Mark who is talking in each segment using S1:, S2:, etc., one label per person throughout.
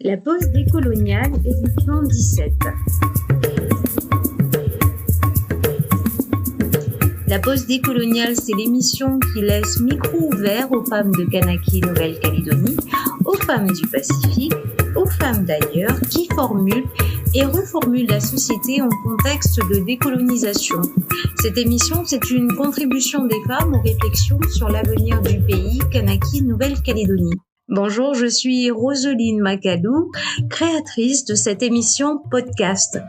S1: La pause décoloniale, édition 17. La pause décoloniale, c'est l'émission qui laisse micro ouvert aux femmes de Kanaki, Nouvelle-Calédonie, aux femmes du Pacifique, aux femmes d'ailleurs, qui formulent et reformulent la société en contexte de décolonisation. Cette émission, c'est une contribution des femmes aux réflexions sur l'avenir du pays Kanaki, Nouvelle-Calédonie. Bonjour, je suis Roseline Macadou, créatrice de cette émission podcast.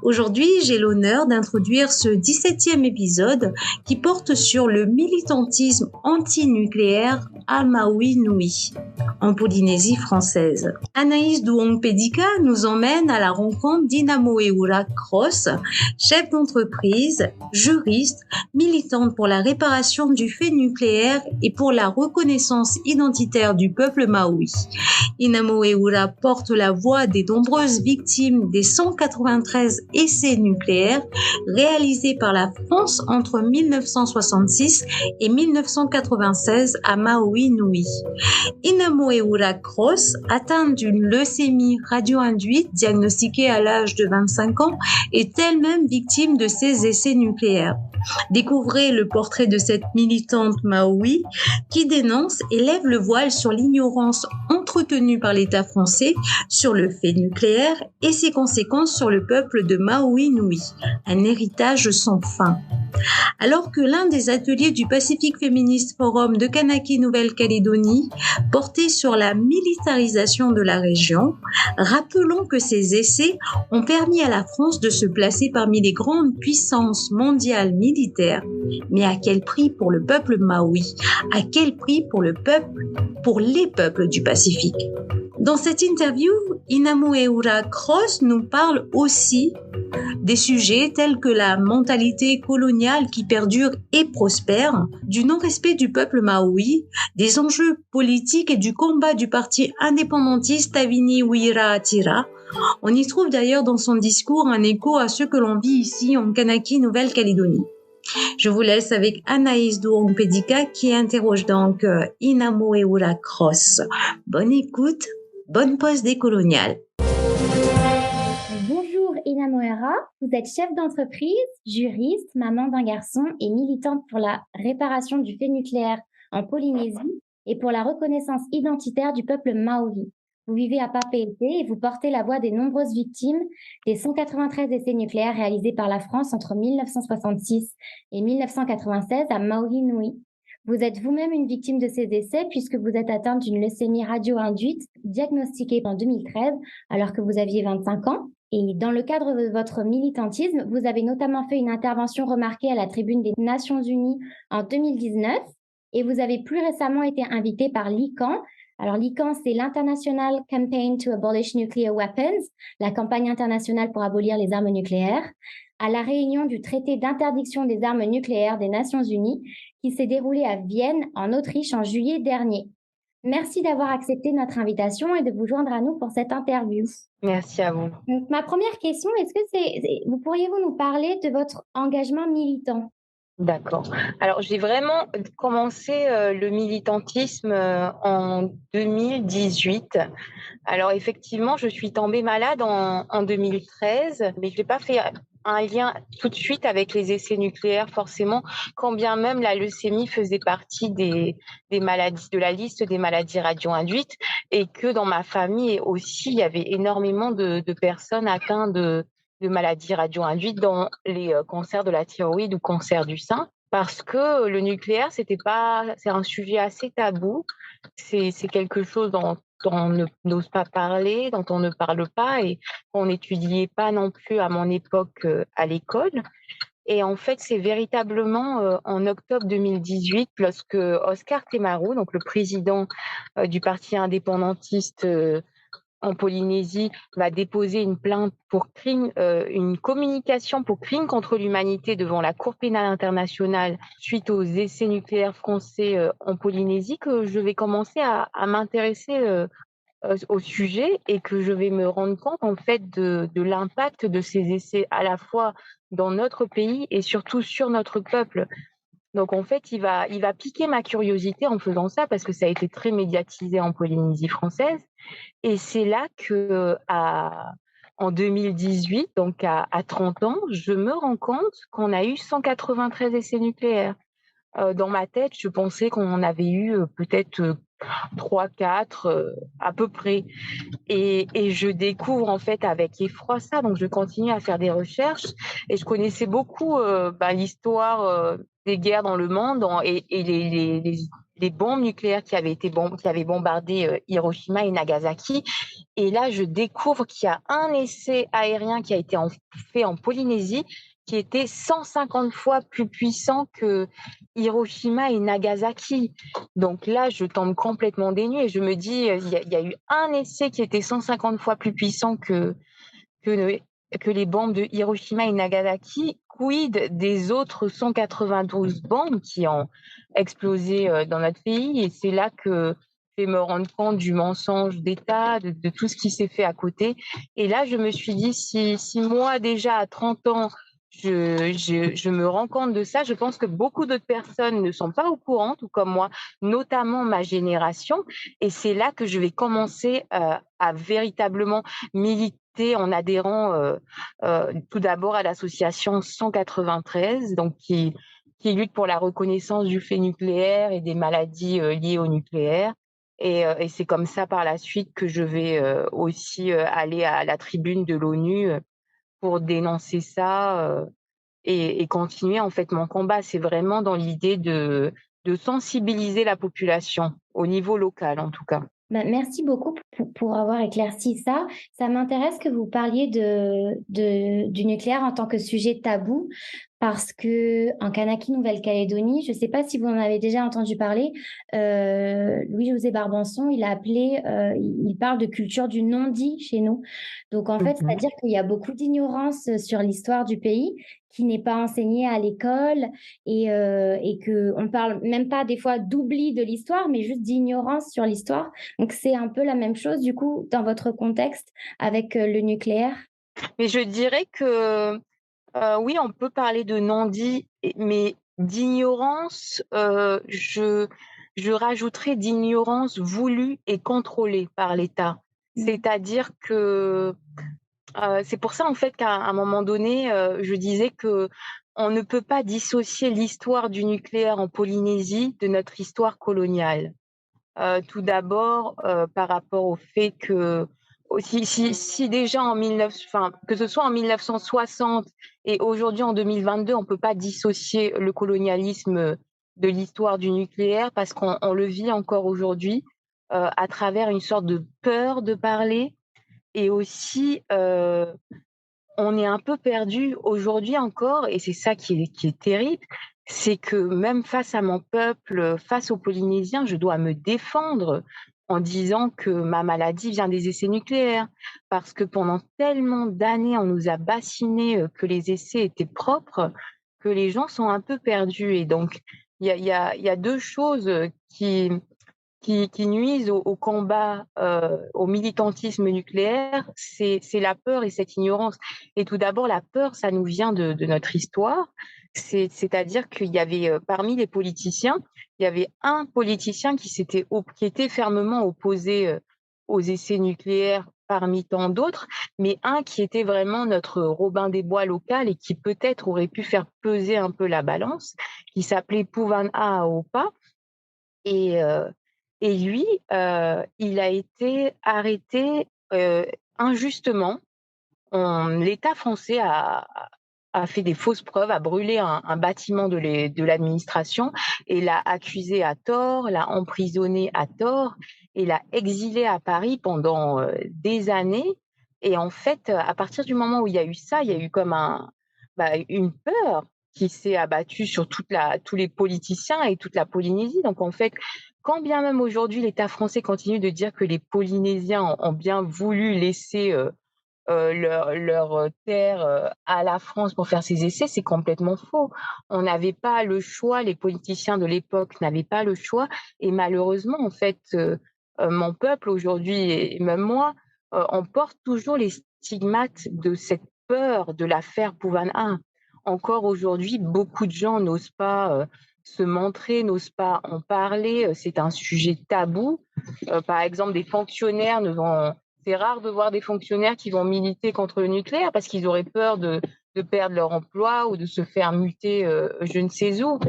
S1: Aujourd'hui, j'ai l'honneur d'introduire ce 17e épisode qui porte sur le militantisme anti-nucléaire à Maui Nui, en Polynésie française. Anaïs Douong-Pedika nous emmène à la rencontre d'Inamoeura Cross, chef d'entreprise, juriste, militante pour la réparation du fait nucléaire et pour la reconnaissance identitaire du peuple Maui. Inamoeura porte la voix des nombreuses victimes des 193 essais nucléaires réalisés par la France entre 1966 et 1996 à Maui Nui. Inamoeura Cross, atteinte d'une leucémie radio-induite diagnostiquée à l'âge de 25 ans, est elle-même victime de ces essais nucléaires. Découvrez le portrait de cette militante Maui qui dénonce et lève le voile sur l'ignorance entretenue par l'État français sur le fait nucléaire et ses conséquences sur le peuple de Maui Nui, un héritage sans fin. Alors que l'un des ateliers du Pacific Feminist Forum de Kanaki Nouvelle-Calédonie portait sur la militarisation de la région, rappelons que ces essais ont permis à la France de se placer parmi les grandes puissances mondiales militaires. Mais à quel prix pour le peuple Maui? À quel prix pour les peuples du Pacifique? Dans cette interview, Inamoeura Cross nous parle aussi des sujets tels que la mentalité coloniale qui perdure et prospère, du non-respect du peuple Maui, des enjeux politiques et du combat du parti indépendantiste Tavini Wiraatira. On y trouve d'ailleurs dans son discours un écho à ce que l'on vit ici en Kanaki, Nouvelle-Calédonie. Je vous laisse avec Anaïs Douong-Pedika qui interroge donc Inamoeura Cross. Bonne écoute, bonne pause décoloniale.
S2: Bonjour Inamoeura, vous êtes chef d'entreprise, juriste, maman d'un garçon et militante pour la réparation du fait nucléaire en Polynésie et pour la reconnaissance identitaire du peuple maori. Vous vivez à Papeete et vous portez la voix des nombreuses victimes des 193 essais nucléaires réalisés par la France entre 1966 et 1996 à Maui Nui. Vous êtes vous-même une victime de ces essais puisque vous êtes atteinte d'une leucémie radio-induite diagnostiquée en 2013 alors que vous aviez 25 ans. Et dans le cadre de votre militantisme, vous avez notamment fait une intervention remarquée à la tribune des Nations Unies en 2019 et vous avez plus récemment été invité par l'ICAN. Alors l'ICAN, c'est l'International Campaign to Abolish Nuclear Weapons, la campagne internationale pour abolir les armes nucléaires, à la réunion du traité d'interdiction des armes nucléaires des Nations Unies qui s'est déroulée à Vienne, en Autriche, en juillet dernier. Merci d'avoir accepté notre invitation et de vous joindre à nous pour cette interview.
S3: Merci à vous.
S2: Donc, ma première question, vous pourriez-vous nous parler de votre engagement militant?
S3: D'accord. Alors, j'ai vraiment commencé le militantisme en 2018. Alors, effectivement, je suis tombée malade en 2013, mais je n'ai pas fait un lien tout de suite avec les essais nucléaires, forcément, quand bien même la leucémie faisait partie des maladies, de la liste des maladies radio-induites, et que dans ma famille aussi, il y avait énormément de personnes atteintes de maladies radio-induites, dont les cancers de la thyroïde ou cancer du sein, parce que le nucléaire, c'est un sujet assez tabou. C'est quelque chose dont on n'ose pas parler, dont on ne parle pas et qu'on n'étudiait pas non plus à mon époque à l'école. Et en fait, c'est véritablement en octobre 2018, lorsque Oscar Temaru, donc le président du parti indépendantiste en Polynésie, va déposer une plainte pour crime, une communication pour crime contre l'humanité devant la Cour pénale internationale suite aux essais nucléaires français en Polynésie, que je vais commencer à m'intéresser au sujet et que je vais me rendre compte en fait de l'impact de ces essais à la fois dans notre pays et surtout sur notre peuple. Donc en fait, il va piquer ma curiosité en faisant ça parce que ça a été très médiatisé en Polynésie française. Et c'est là que, en 2018, donc à 30 ans, je me rends compte qu'on a eu 193 essais nucléaires. Dans ma tête, je pensais qu'on en avait eu peut-être 3-4 à peu près. Et je découvre en fait avec effroi ça, donc je continue à faire des recherches et je connaissais beaucoup l'histoire des guerres dans le monde et les bombes nucléaires qui avaient bombardé Hiroshima et Nagasaki. Et là, je découvre qu'il y a un essai aérien qui a été fait en Polynésie qui était 150 fois plus puissant que Hiroshima et Nagasaki. Donc là, je tombe complètement des nues et je me dis, il y a eu un essai qui était 150 fois plus puissant que, que les bombes de Hiroshima et Nagasaki. Quid des autres 192 bombes qui ont explosé dans notre pays? Et c'est là que je vais me rendre compte du mensonge d'État, de tout ce qui s'est fait à côté. Et là, je me suis dit, si moi, déjà à 30 ans, je me rends compte de ça, je pense que beaucoup d'autres personnes ne sont pas au courant, tout comme moi, notamment ma génération. Et c'est là que je vais commencer à véritablement militer en adhérant tout d'abord à l'association 193, donc qui lutte pour la reconnaissance du fait nucléaire et des maladies liées au nucléaire. Et c'est comme ça par la suite que je vais aussi aller à la tribune de l'ONU pour dénoncer ça et continuer en fait mon combat. C'est vraiment dans l'idée de sensibiliser la population au niveau local en tout cas.
S2: Merci beaucoup pour avoir éclairci ça. Ça m'intéresse que vous parliez du nucléaire en tant que sujet tabou, parce que en Kanaki, Nouvelle-Calédonie, je ne sais pas si vous en avez déjà entendu parler, Louis-José Barbanson, il parle de culture du non-dit chez nous. Donc en fait,
S3: Mhm.
S2: c'est-à-dire qu'il y a beaucoup d'ignorance sur l'histoire du pays qui n'est pas enseignée à l'école et qu'on parle même pas des fois d'oubli de l'histoire, mais juste d'ignorance sur l'histoire. Donc, c'est un peu la même chose, du coup, dans votre contexte avec le nucléaire.
S3: Mais je dirais que oui, on peut parler de non-dit, mais d'ignorance, je rajouterais d'ignorance voulue et contrôlée par l'État.
S2: Mm.
S3: C'est-à-dire que c'est pour ça en fait qu'à un moment donné, je disais que on ne peut pas dissocier l'histoire du nucléaire en Polynésie de notre histoire coloniale. Tout d'abord, par rapport au fait que si déjà que ce soit en 1960 et aujourd'hui en 2022, on ne peut pas dissocier le colonialisme de l'histoire du nucléaire parce qu'on le vit encore aujourd'hui, à travers une sorte de peur de parler et aussi, on est un peu perdu aujourd'hui encore et c'est ça qui est terrible, c'est que même face à mon peuple, face aux Polynésiens, je dois me défendre en disant que ma maladie vient des essais nucléaires. Parce que pendant tellement d'années, on nous a bassiné que les essais étaient propres, que les gens sont un peu perdus. Et donc, il y a 2 choses qui nuisent au combat, au militantisme nucléaire, c'est la peur et cette ignorance. Et tout d'abord, la peur, ça nous vient de notre histoire. C'est-à-dire qu'il y avait, parmi les politiciens, il y avait un politicien qui était fermement opposé, aux essais nucléaires parmi tant d'autres, mais un qui était vraiment notre Robin des Bois local et qui peut-être aurait pu faire peser un peu la balance, qui s'appelait Puvan Aopa. Et heu et lui, il a été arrêté, injustement. L'État français a fait des fausses preuves, a brûlé un bâtiment de l'administration et l'a accusé à tort, l'a emprisonné à tort et l'a exilé à Paris pendant, des années. Et en fait, à partir du moment où il y a eu ça, il y a eu comme une peur qui s'est abattue sur tous les politiciens et toute la Polynésie. Donc en fait, quand bien même aujourd'hui l'État français continue de dire que les Polynésiens ont bien voulu laisser, leur terre, à la France pour faire ces essais, c'est complètement faux. On n'avait pas le choix, les politiciens de l'époque n'avaient pas le choix et malheureusement, en fait, mon peuple aujourd'hui et même moi, on porte toujours les stigmates de cette peur de l'affaire Pouvan 1. Encore aujourd'hui, beaucoup de gens n'osent pas, se montrer, n'osent pas en parler. C'est un sujet tabou. Par exemple, c'est rare de voir des fonctionnaires qui vont militer contre le nucléaire parce qu'ils auraient peur de perdre leur emploi ou de se faire muter je ne sais où.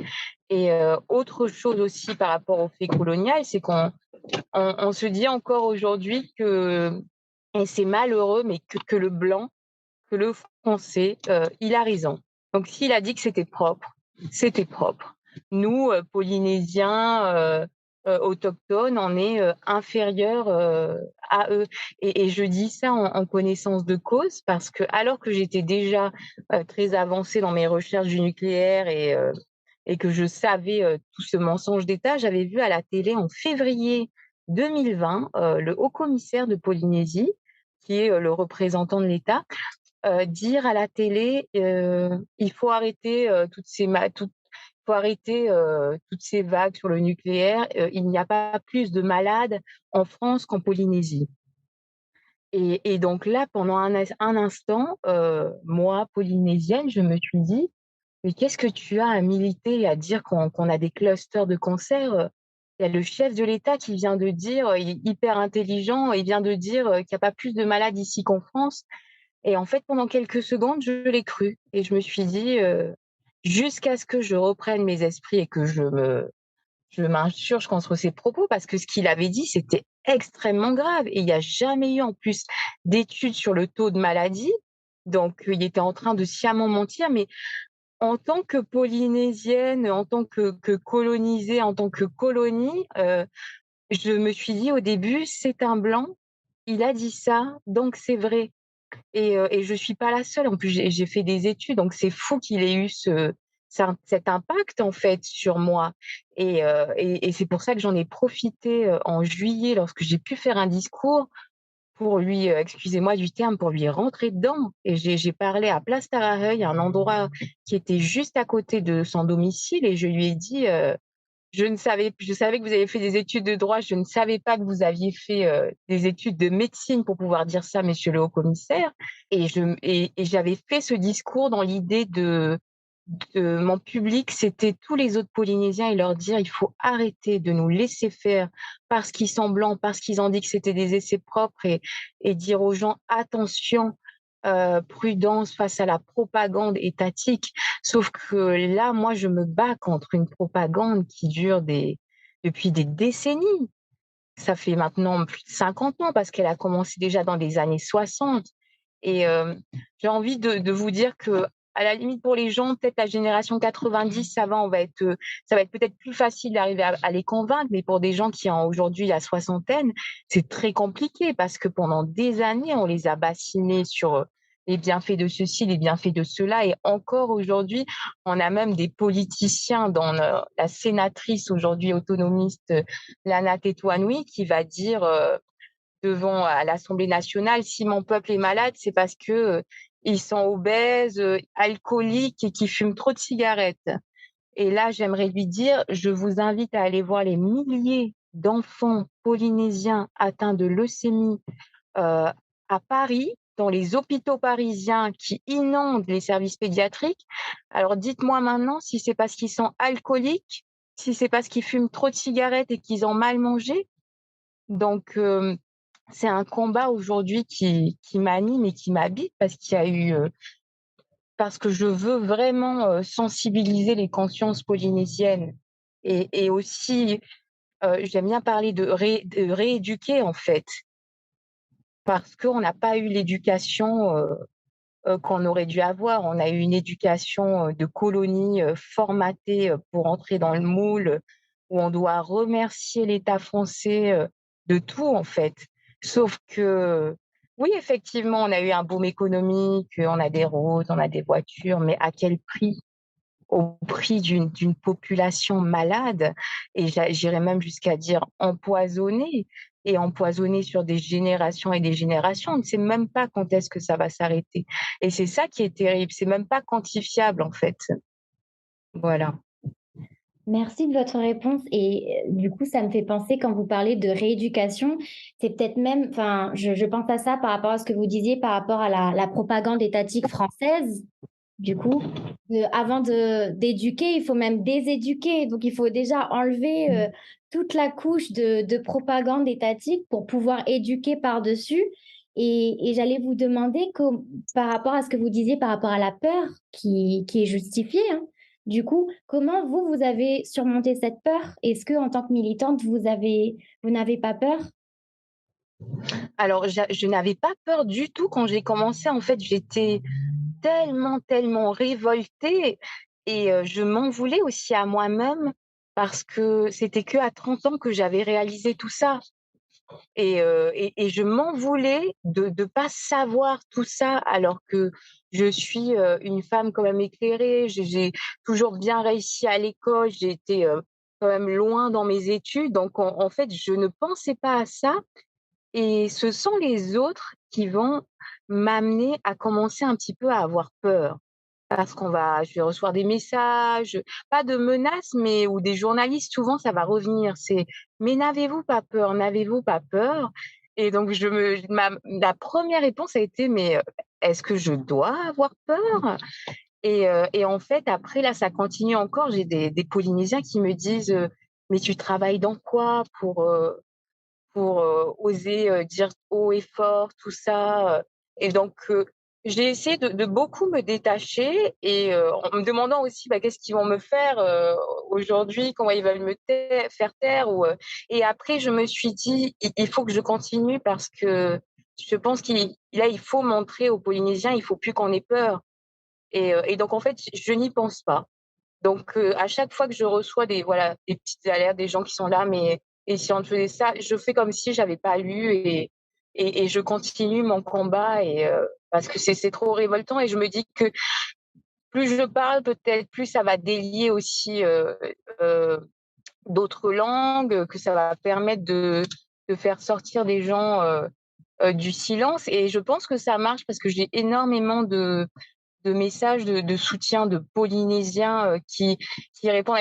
S3: Et autre chose aussi par rapport au fait colonial, c'est qu'on se dit encore aujourd'hui que, et c'est malheureux, mais que le blanc, que le français, il a raison. Donc s'il a dit que c'était propre, c'était propre. Nous, Polynésiens, autochtones, on est inférieurs à eux. Et je dis ça en connaissance de cause parce que alors que j'étais déjà très avancée dans mes recherches du nucléaire et que je savais tout ce mensonge d'État, j'avais vu à la télé en février 2020 le haut-commissaire de Polynésie, qui est le représentant de l'État, dire à la télé il faut arrêter toutes ces vagues sur le nucléaire. Il n'y a pas plus de malades en France qu'en Polynésie. Et donc là, pendant un instant, moi, polynésienne, je me suis dit, mais qu'est-ce que tu as à militer et à dire qu'on a des clusters de cancer? Il y a le chef de l'État qui vient de dire, il est hyper intelligent, il vient de dire qu'il n'y a pas plus de malades ici qu'en France. Et en fait, pendant quelques secondes, je l'ai cru. Et je me suis dit, jusqu'à ce que je reprenne mes esprits et que je m'insurge contre ses propos, parce que ce qu'il avait dit, c'était extrêmement grave. Et il n'y a jamais eu en plus d'études sur le taux de maladie. Donc, il était en train de sciemment mentir. Mais en tant que Polynésienne, en tant que colonisée, en tant que colonie, je me suis dit au début, c'est un blanc, il a dit ça, donc c'est vrai. Et je suis pas la seule. En plus, j'ai fait des études, donc c'est fou qu'il ait eu cet impact en fait sur moi. Et c'est pour ça que j'en ai profité en juillet lorsque j'ai pu faire un discours pour lui, excusez-moi du terme, pour lui rentrer dedans. Et j'ai parlé à Place Tarareuil, un endroit qui était juste à côté de son domicile, et je lui ai dit je savais que vous avez fait des études de droit, je ne savais pas que vous aviez fait des études de médecine pour pouvoir dire ça, monsieur le haut-commissaire. Et j'avais fait ce discours dans l'idée de mon public, c'était tous les autres Polynésiens, et leur dire il faut arrêter de nous laisser faire parce qu'ils sont blancs, parce qu'ils ont dit que c'était des essais propres, et dire aux gens attention, prudence face à la propagande étatique. Sauf que là, moi, je me bats contre une propagande qui dure depuis des décennies. Ça fait maintenant plus de 50 ans parce qu'elle a commencé déjà dans les années 60. Et j'ai envie de vous dire que, à la limite, pour les gens, peut-être la génération 90, ça va être peut-être plus facile d'arriver à les convaincre, mais pour des gens qui ont aujourd'hui la soixantaine, c'est très compliqué parce que pendant des années, on les a bassinés sur les bienfaits de ceci, les bienfaits de cela, et encore aujourd'hui, on a même des politiciens, dans la sénatrice aujourd'hui autonomiste, Lana Tetuanui, qui va dire devant à l'Assemblée nationale, si mon peuple est malade, c'est parce que ils sont obèses, alcooliques et qui fument trop de cigarettes. Et là, j'aimerais lui dire, je vous invite à aller voir les milliers d'enfants polynésiens atteints de leucémie à Paris, dans les hôpitaux parisiens qui inondent les services pédiatriques. Alors dites-moi maintenant si c'est parce qu'ils sont alcooliques, si c'est parce qu'ils fument trop de cigarettes et qu'ils ont mal mangé. Donc, c'est un combat aujourd'hui qui m'anime et qui m'habite parce que je veux vraiment sensibiliser les consciences polynésiennes, et aussi j'aime bien parler de rééduquer en fait, parce qu'on n'a pas eu l'éducation qu'on aurait dû avoir. On a eu une éducation de colonie formatée pour entrer dans le moule, où on doit remercier l'État français de tout en fait. Sauf que oui, effectivement, on a eu un boom économique, on a des routes, on a des voitures, mais à quel prix? Au prix d'une population malade, et j'irais même jusqu'à dire empoisonnée, et empoisonnée sur des générations et des générations. On ne sait même pas quand est-ce que ça va s'arrêter. Et c'est ça qui est terrible, c'est même pas quantifiable en fait. Voilà.
S2: Merci de votre réponse. Et du coup, ça me fait penser, quand vous parlez de rééducation, c'est peut-être même, enfin, je pense à ça par rapport à ce que vous disiez par rapport à la propagande étatique française. Du coup, avant d'éduquer, il faut même déséduquer. Donc, il faut déjà enlever toute la couche de propagande étatique pour pouvoir éduquer par-dessus. Et j'allais vous demander par rapport à ce que vous disiez, par rapport à la peur qui est justifiée, hein. Du coup, comment vous avez surmonté cette peur? Est-ce que, en tant que militante, vous n'avez pas peur?
S3: Alors, je n'avais pas peur du tout quand j'ai commencé. En fait, j'étais tellement révoltée et je m'en voulais aussi à moi-même parce que c'était qu'à 30 ans que j'avais réalisé tout ça et je m'en voulais de pas savoir tout ça alors que je suis, une femme quand même éclairée. J'ai toujours bien réussi à l'école, j'ai été, quand même loin dans mes études donc en fait, je ne pensais pas à ça et ce sont les autres qui vont m'amener à commencer un petit peu à avoir peur. Parce je vais recevoir des messages, pas de menaces, mais ou des journalistes, souvent ça va revenir, c'est: «Mais n'avez-vous pas peur? N'avez-vous pas peur?» Et donc la première réponse a été: «Mais, est-ce que je dois avoir peur?» Et en fait après là, ça continue encore, j'ai des Polynésiens qui me disent, «Mais tu travailles dans quoi pour, oser, dire haut et fort tout ça?» Et donc j'ai essayé de beaucoup me détacher et en me demandant aussi, bah, qu'est-ce qu'ils vont me faire, aujourd'hui? Comment ils veulent me faire taire et après je me suis dit: «Il faut que je continue parce que je pense il faut montrer aux Polynésiens, il faut plus qu'on ait peur» et donc en fait, je n'y pense pas. Donc, à chaque fois que je reçois des petites alertes, des gens qui sont là: «Mais et si on te faisait ça?» Je fais comme si j'avais pas lu et je continue mon combat parce que c'est trop révoltant et je me dis que plus je parle, peut-être plus ça va délier aussi, heu, d'autres langues, que ça va permettre de faire sortir des gens, du silence et je pense que ça marche parce que j'ai énormément de messages de soutien de Polynésiens, qui répondent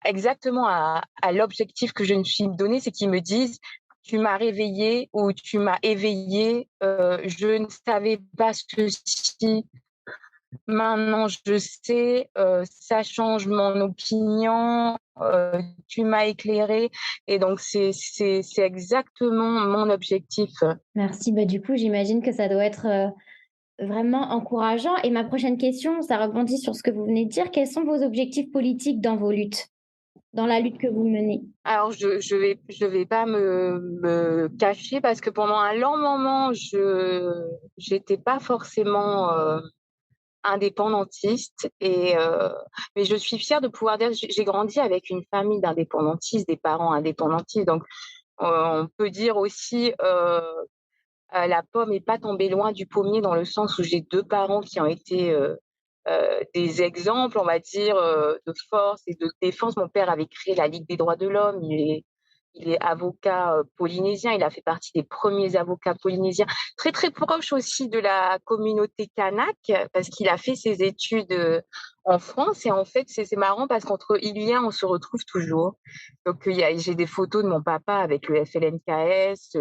S3: exactement à l'objectif que je me suis donné, c'est qu'ils me disent: «Tu m'as réveillée» ou «Tu m'as éveillée, je ne savais pas ceci, maintenant je sais, ça change mon opinion, tu m'as éclairée» et donc c'est exactement mon objectif.
S2: Merci. Bah, du coup, j'imagine que ça doit être vraiment encourageant. Et ma prochaine question, ça rebondit sur ce que vous venez de dire. Quels sont vos objectifs politiques dans vos luttes, dans la lutte que vous menez?
S3: Alors je vais pas me cacher parce que pendant un long moment, j'étais pas forcément, indépendantiste mais je suis fière de pouvoir dire que j'ai grandi avec une famille d'indépendantistes, des parents indépendantistes donc on peut dire aussi, la pomme est pas tombée loin du pommier dans le sens où j'ai 2 parents qui ont été, des exemples, on va dire, de force et de défense. Mon père avait créé la Ligue des droits de l'homme, il est avocat, polynésien, il a fait partie des premiers avocats polynésiens. Très, très proche aussi de la communauté kanak, parce qu'il a fait ses études, en France et en fait, c'est marrant parce qu'entre Iliens, on se retrouve toujours. Donc j'ai des photos de mon papa avec le FLNKS,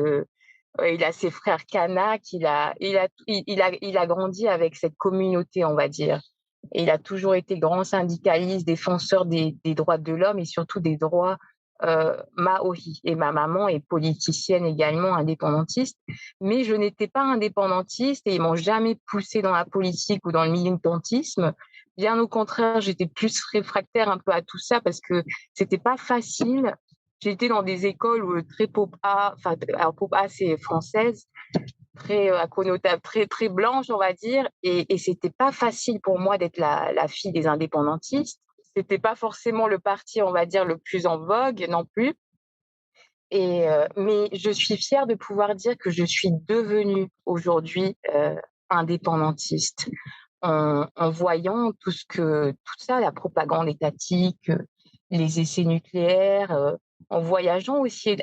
S3: il a ses frères kanaks, il a grandi avec cette communauté, on va dire. Et il a toujours été grand syndicaliste, défenseur des droits de l'homme et surtout des droits maoris. Et ma maman est politicienne également, indépendantiste. Mais je n'étais pas indépendantiste et ils m'ont jamais poussée dans la politique ou dans le militantisme. Bien au contraire, j'étais plus réfractaire un peu à tout ça parce que c'était pas facile. J'étais dans des écoles où très pop A, enfin, alors pop A c'est française, très à connotation très très blanche, on va dire, et c'était pas facile pour moi d'être la fille des indépendantistes. C'était pas forcément le parti, on va dire, le plus en vogue non plus. Mais je suis fière de pouvoir dire que je suis devenue aujourd'hui indépendantiste en voyant tout ça, la propagande étatique, les essais nucléaires, en voyageant aussi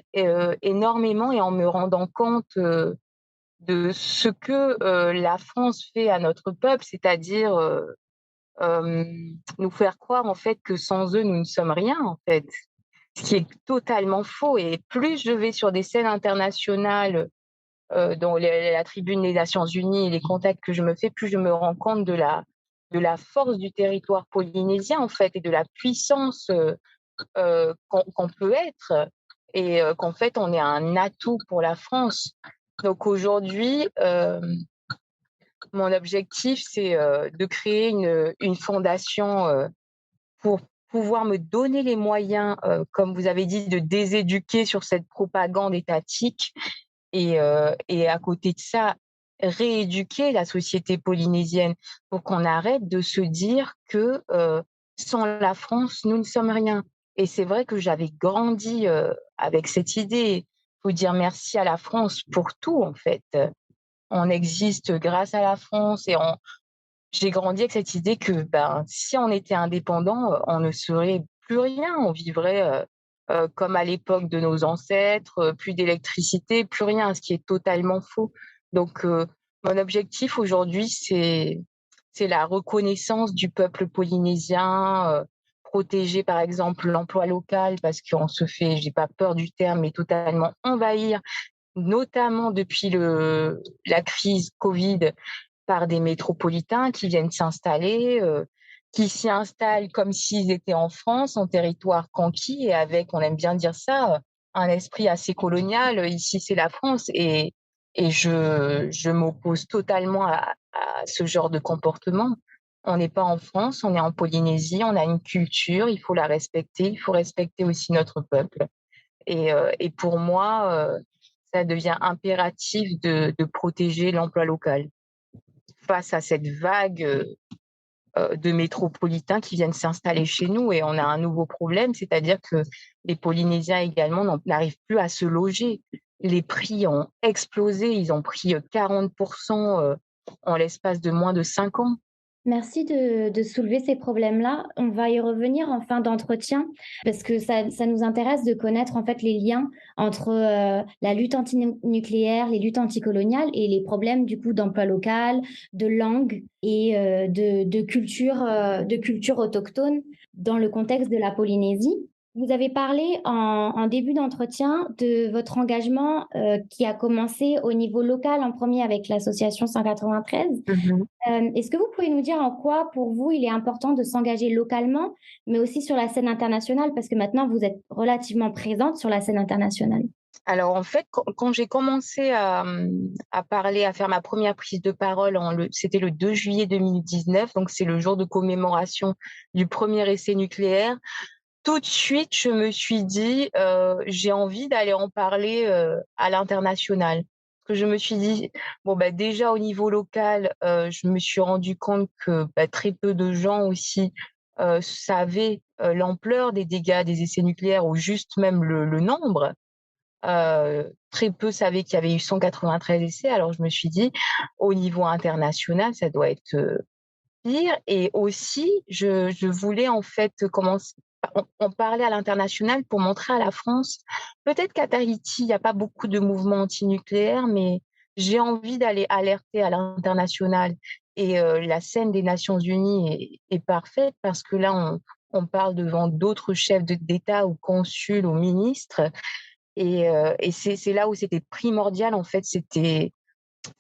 S3: énormément et en me rendant compte de ce que la France fait à notre peuple, c'est-à-dire nous faire croire en fait que sans eux nous ne sommes rien en fait, ce qui est totalement faux. Et plus je vais sur des scènes internationales, dont la tribune des Nations Unies et les contacts que je me fais, plus je me rends compte de de la force du territoire polynésien, en fait, et de la puissance qu'on peut être, et qu'en fait, on est un atout pour la France. Donc aujourd'hui, mon objectif, c'est de créer une fondation pour pouvoir me donner les moyens, comme vous avez dit, de déséduquer sur cette propagande étatique, et à côté de ça, rééduquer la société polynésienne pour qu'on arrête de se dire que sans la France, nous ne sommes rien. Et c'est vrai que j'avais grandi avec cette idée. Il faut dire merci à la France pour tout, en fait. On existe grâce à la France, et j'ai grandi avec cette idée que ben, si on était indépendant, on ne serait plus rien. On vivrait comme à l'époque de nos ancêtres, plus d'électricité, plus rien, ce qui est totalement faux. Donc, mon objectif aujourd'hui, c'est la reconnaissance du peuple polynésien, protéger par exemple l'emploi local, parce qu'on se fait, j'ai pas peur du terme, mais totalement envahir, notamment depuis la crise Covid, par des métropolitains qui viennent s'installer, qui s'y installent comme s'ils étaient en France, en territoire conquis, et avec, on aime bien dire ça, un esprit assez colonial. Ici, c'est la France, et je m'oppose totalement à ce genre de comportement. On n'est pas en France, on est en Polynésie, on a une culture, il faut la respecter, il faut respecter aussi notre peuple. Et pour moi, ça devient impératif de protéger l'emploi local face à cette vague de métropolitains qui viennent s'installer chez nous. Et on a un nouveau problème, c'est-à-dire que les Polynésiens également n'arrivent plus à se loger. Les prix ont explosé, ils ont pris 40% en l'espace de moins de 5 ans.
S2: Merci de soulever ces problèmes-là. On va y revenir en fin d'entretien parce que ça nous intéresse de connaître en fait les liens entre la lutte antinucléaire, les luttes anticoloniales et les problèmes du coup d'emploi local, de langue et de culture autochtone dans le contexte de la Polynésie. Vous avez parlé en début d'entretien de votre engagement qui a commencé au niveau local en premier avec l'association 193. Est-ce que vous pouvez nous dire en quoi, pour vous, il est important de s'engager localement, mais aussi sur la scène internationale, parce que maintenant, vous êtes relativement présente sur la scène internationale?
S3: Alors en fait, quand j'ai commencé à parler, à faire ma première prise de parole, c'était le 2 juillet 2019, donc c'est le jour de commémoration du premier essai nucléaire. Tout de suite, je me suis dit, j'ai envie d'aller en parler à l'international. Parce que je me suis dit, bon, bah, déjà au niveau local, je me suis rendu compte que bah, très peu de gens aussi savaient l'ampleur des dégâts des essais nucléaires, ou juste même le nombre. Très peu savaient qu'il y avait eu 193 essais. Alors je me suis dit, au niveau international, ça doit être pire. Et aussi, je voulais en fait commencer. On parlait à l'international pour montrer à la France, peut-être qu'à Tahiti, il n'y a pas beaucoup de mouvements antinucléaires, mais j'ai envie d'aller alerter à l'international. Et la scène des Nations Unies est parfaite, parce que là, on parle devant d'autres chefs d'État ou consuls ou ministres. Et c'est là où c'était primordial, en fait, c'est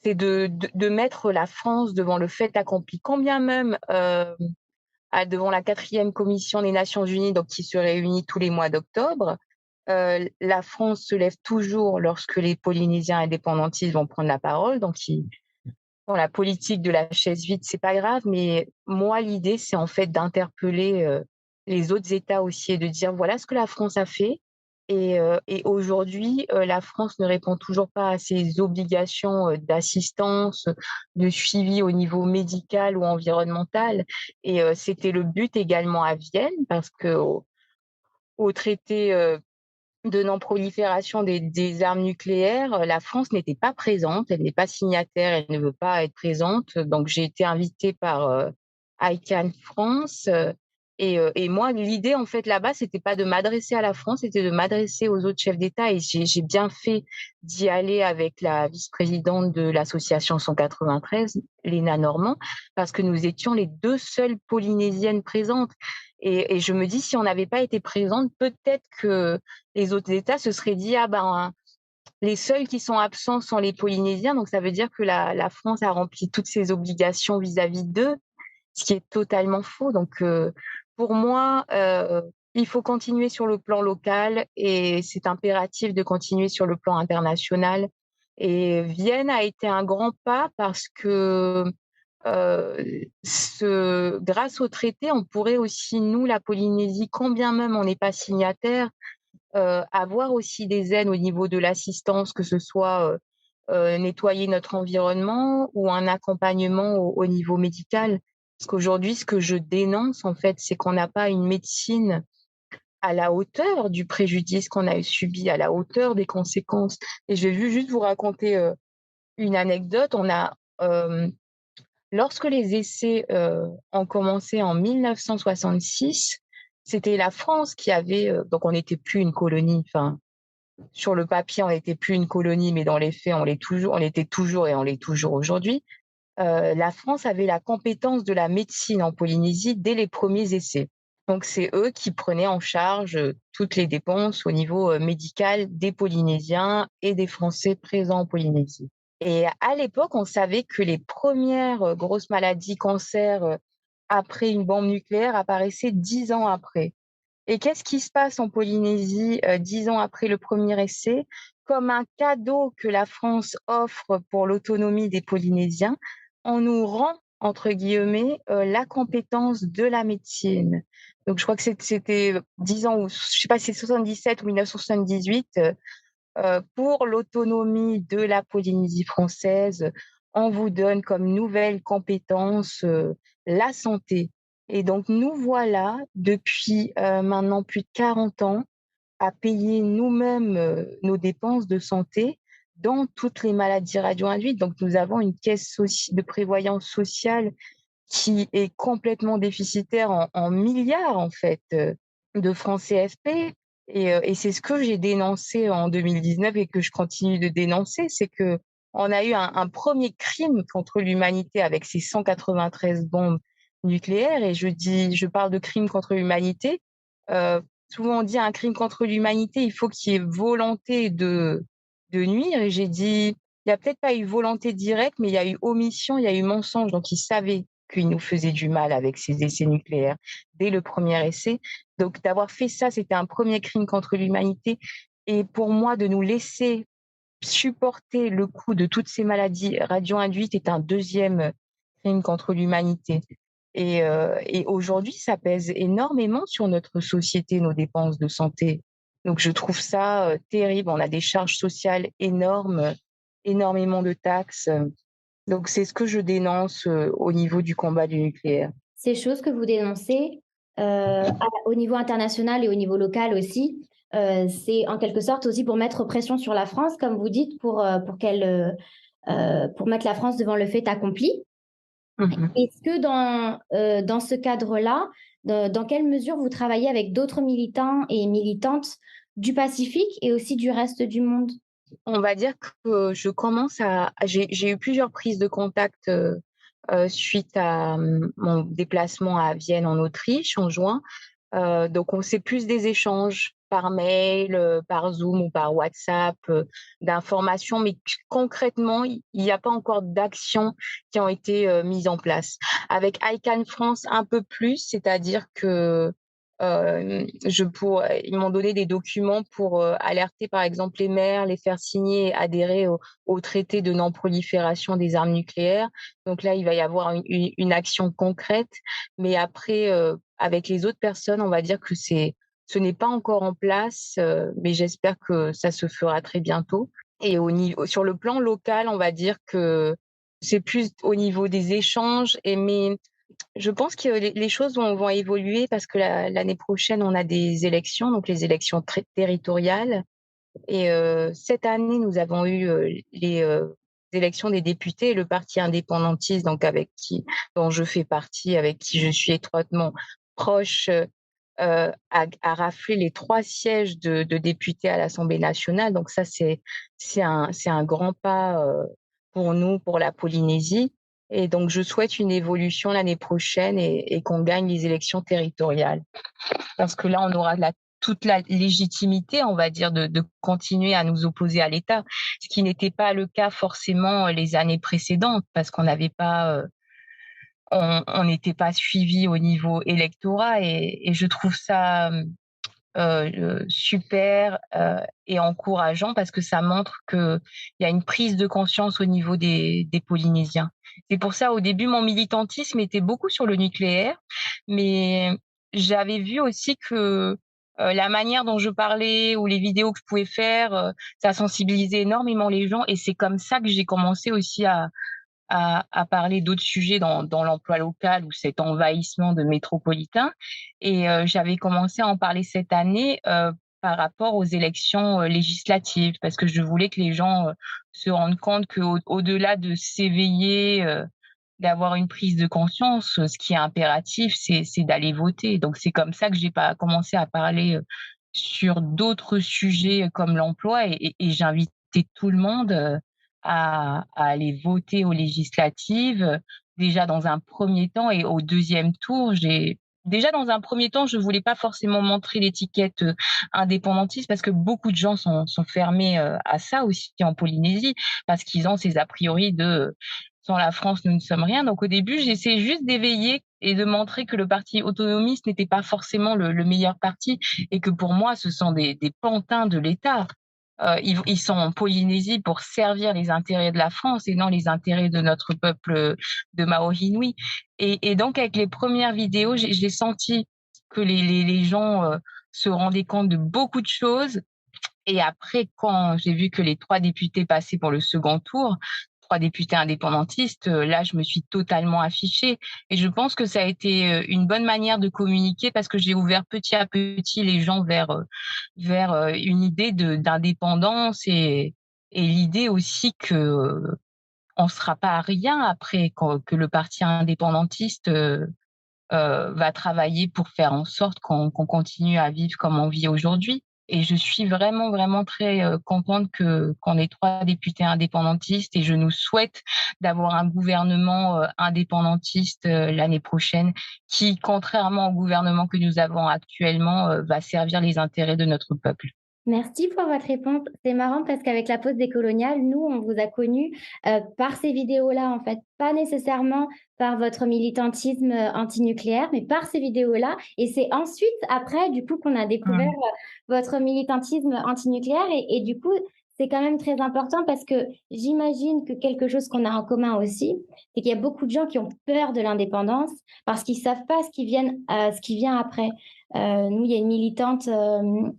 S3: de mettre la France devant le fait accompli, quand bien même devant la 4e commission des Nations Unies, donc qui se réunit tous les mois d'octobre. La France se lève toujours lorsque les Polynésiens indépendantistes vont prendre la parole. Donc, bon, la politique de la chaise vide, c'est pas grave, mais moi, l'idée, c'est en fait d'interpeller les autres États aussi, et de dire voilà ce que la France a fait. Et aujourd'hui, la France ne répond toujours pas à ses obligations d'assistance, de suivi au niveau médical ou environnemental. Et c'était le but également à Vienne, parce au traité de non-prolifération des armes nucléaires, la France n'était pas présente, elle n'est pas signataire, elle ne veut pas être présente. Donc j'ai été invitée par ICANN France. Et moi, l'idée, en fait, là-bas, c'était pas de m'adresser à la France, c'était de m'adresser aux autres chefs d'État. Et j'ai bien fait d'y aller avec la vice-présidente de l'association 193, Léna Normand, parce que nous étions les 2 seules Polynésiennes présentes. Et je me dis, si on n'avait pas été présentes, peut-être que les autres États se seraient dit, ah ben, les seuls qui sont absents sont les Polynésiens, donc ça veut dire que la France a rempli toutes ses obligations vis-à-vis d'eux. ce qui est totalement faux. Donc, pour moi, il faut continuer sur le plan local et c'est impératif de continuer sur le plan international. Et Vienne a été un grand pas parce que grâce au traité, on pourrait aussi, nous, la Polynésie, quand bien même on n'est pas signataire, avoir aussi des aides au niveau de l'assistance, que ce soit nettoyer notre environnement ou un accompagnement au niveau médical. Parce qu'aujourd'hui, ce que je dénonce, en fait, c'est qu'on n'a pas une médecine à la hauteur du préjudice qu'on a subi, à la hauteur des conséquences. Et je vais juste vous raconter une anecdote. Lorsque les essais ont commencé en 1966, c'était la France qui avait, donc on n'était plus une colonie, enfin, sur le papier, on n'était plus une colonie, mais dans les faits, on l'était toujours et on l'est toujours aujourd'hui. La France avait la compétence de la médecine en Polynésie dès les premiers essais. Donc, c'est eux qui prenaient en charge toutes les dépenses au niveau médical des Polynésiens et des Français présents en Polynésie. Et à l'époque, on savait que les premières grosses maladies, cancers, après une bombe nucléaire apparaissaient 10 ans après. Et qu'est-ce qui se passe en Polynésie 10 ans après le premier essai? Comme un cadeau que la France offre pour l'autonomie des Polynésiens, on nous rend, entre guillemets, la compétence de la médecine. Donc je crois que c'était 10 ans, ou je sais pas si c'est 77 ou 1978, pour l'autonomie de la Polynésie française, on vous donne comme nouvelle compétence la santé. Et donc, nous voilà, depuis maintenant plus de 40 ans, à payer nous-mêmes nos dépenses de santé dans toutes les maladies radio-induites. Donc, nous avons une caisse de prévoyance sociale qui est complètement déficitaire en milliards, en fait, de francs CFP. Et c'est ce que j'ai dénoncé en 2019 et que je continue de dénoncer, c'est que on a eu un premier crime contre l'humanité avec ces 193 bombes nucléaires. Et je parle de crime contre l'humanité. Souvent on dit un crime contre l'humanité, il faut qu'il y ait volonté de nuire. Et j'ai dit, il y a peut-être pas eu volonté directe, mais il y a eu omission, il y a eu mensonge. Donc ils savaient qu'il nous faisait du mal avec ces essais nucléaires dès le premier essai. Donc d'avoir fait ça, c'était un premier crime contre l'humanité. Et pour moi, de nous laisser supporter le coût de toutes ces maladies radio-induites est un deuxième crime contre l'humanité. Et aujourd'hui, ça pèse énormément sur notre société, nos dépenses de santé. Donc je trouve ça terrible. On a des charges sociales énormes, énormément de taxes. Donc c'est ce que je dénonce au niveau du combat du nucléaire.
S2: Ces choses que vous dénoncez, au niveau international et au niveau local aussi, c'est en quelque sorte aussi pour mettre pression sur la France, comme vous dites, pour mettre la France devant le fait accompli.
S3: Mmh.
S2: Est-ce que dans ce cadre-là, dans quelle mesure vous travaillez avec d'autres militants et militantes du Pacifique et aussi du reste du monde?
S3: On va dire que je commence j'ai eu plusieurs prises de contact, suite à, mon déplacement à Vienne en Autriche en juin. Donc c'est plus des échanges par mail, par Zoom ou par WhatsApp, d'informations, mais concrètement, il y a pas encore d'actions qui ont été, mises en place. Avec ICANN France, un peu plus, c'est-à-dire que, ils m'ont donné des documents pour, alerter, par exemple, les maires, les faire signer et adhérer au traité de non-prolifération des armes nucléaires. Donc là, il va y avoir une action concrète, mais après, avec les autres personnes, on va dire que ce n'est pas encore en place, mais j'espère que ça se fera très bientôt. Et sur le plan local, on va dire que c'est plus au niveau des échanges, mais je pense que les choses vont évoluer parce que l'année prochaine, on a des élections, donc les élections territoriales. Et cette année, nous avons eu les élections des députés et le parti indépendantiste, donc dont je fais partie, avec qui je suis étroitement proche, a raflé les 3 sièges de députés à l'Assemblée nationale. Donc ça, c'est un grand pas pour nous, pour la Polynésie. Et donc, je souhaite une évolution l'année prochaine et qu'on gagne les élections territoriales. Parce que là, on aura toute la légitimité, on va dire, de continuer à nous opposer à l'État, ce qui n'était pas le cas forcément les années précédentes, parce qu'on n'avait pas on n'était pas suivi au niveau électorat et je trouve ça super et encourageant parce que ça montre qu'il y a une prise de conscience au niveau des Polynésiens. C'est pour ça, au début, mon militantisme était beaucoup sur le nucléaire, mais j'avais vu aussi que la manière dont je parlais ou les vidéos que je pouvais faire, ça sensibilisait énormément les gens et c'est comme ça que j'ai commencé aussi à parler d'autres sujets dans l'emploi local ou cet envahissement de métropolitains et j'avais commencé à en parler cette année, par rapport aux élections, législatives parce que je voulais que les gens, se rendent compte qu'au-delà de s'éveiller, d'avoir une prise de conscience, ce qui est impératif, c'est d'aller voter. Donc c'est comme ça que j'ai pas commencé à parler, sur d'autres sujets comme l'emploi et j'invitais tout le monde, à aller voter aux législatives, déjà dans un premier temps et au deuxième tour, j'ai déjà dans un premier temps, je voulais pas forcément montrer l'étiquette, indépendantiste parce que beaucoup de gens sont fermés, à ça aussi en Polynésie, parce qu'ils ont ces a priori de: «Sans la France, nous ne sommes rien». Donc au début, j'essayais juste d'éveiller et de montrer que le parti autonomiste n'était pas forcément le meilleur parti et que pour moi, ce sont des pantins de l'État. Ils sont en Polynésie pour servir les intérêts de la France et non les intérêts de notre peuple, de Maohinui et donc avec les premières vidéos, j'ai senti que les gens, se rendaient compte de beaucoup de choses et après quand j'ai vu que les 3 députés passaient pour le second tour, 3 députés indépendantistes, là je me suis totalement affichée et je pense que ça a été, une bonne manière de communiquer parce que j'ai ouvert petit à petit les gens vers une idée d'indépendance et l'idée aussi que on sera pas à rien après que le parti indépendantiste, va travailler pour faire en sorte qu'on continue à vivre comme on vit aujourd'hui et je suis vraiment, vraiment très, contente qu'on ait 3 députés indépendantistes et je nous souhaite d'avoir un gouvernement, indépendantiste, l'année prochaine qui, contrairement au gouvernement que nous avons actuellement, va servir les intérêts de notre peuple.
S2: Merci pour votre réponse. C'est marrant parce qu'avec la pause décoloniale, nous, on vous a connus, par ces vidéos-là, en fait. Pas nécessairement par votre militantisme, antinucléaire, mais par ces vidéos-là et c'est ensuite, après, du coup, qu'on a découvert,
S3: Mmh.
S2: votre militantisme antinucléaire et du coup, c'est quand même très important parce que j'imagine que quelque chose qu'on a en commun aussi, c'est qu'il y a beaucoup de gens qui ont peur de l'indépendance parce qu'ils savent pas ce qui vient après. Nous, il y a une militante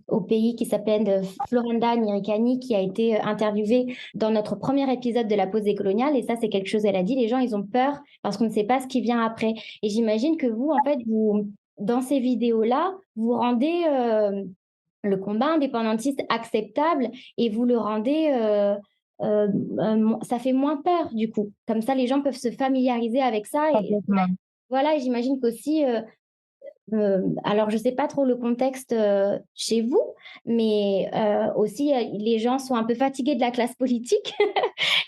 S2: au pays qui s'appelle Florinda Nirikani qui a été interviewée dans notre premier épisode de la pause décoloniale. Et ça, c'est quelque chose, elle a dit, les gens, ils ont peur parce qu'on ne sait pas ce qui vient après. Et j'imagine que vous, en fait, vous, dans ces vidéos-là, vous rendez le combat indépendantiste acceptable et vous le rendez... ça fait moins peur du coup. Comme ça, les gens peuvent se familiariser avec ça. Et
S3: Complètement.
S2: voilà, et j'imagine qu'aussi, alors je sais pas trop le contexte, chez vous, mais aussi, les gens sont un peu fatigués de la classe politique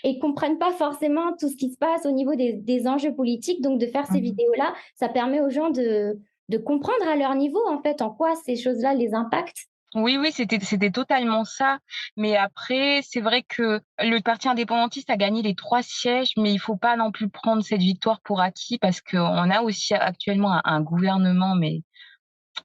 S2: et comprennent pas forcément tout ce qui se passe au niveau des enjeux politiques. Donc de faire ces
S3: Mmh.
S2: vidéos-là, ça permet aux gens de comprendre à leur niveau, en fait, en quoi ces choses-là les impactent.
S3: Oui, oui, c'était totalement ça. Mais après, c'est vrai que le parti indépendantiste a gagné les 3 sièges, mais il faut pas non plus prendre cette victoire pour acquis parce qu'on a aussi actuellement un gouvernement, mais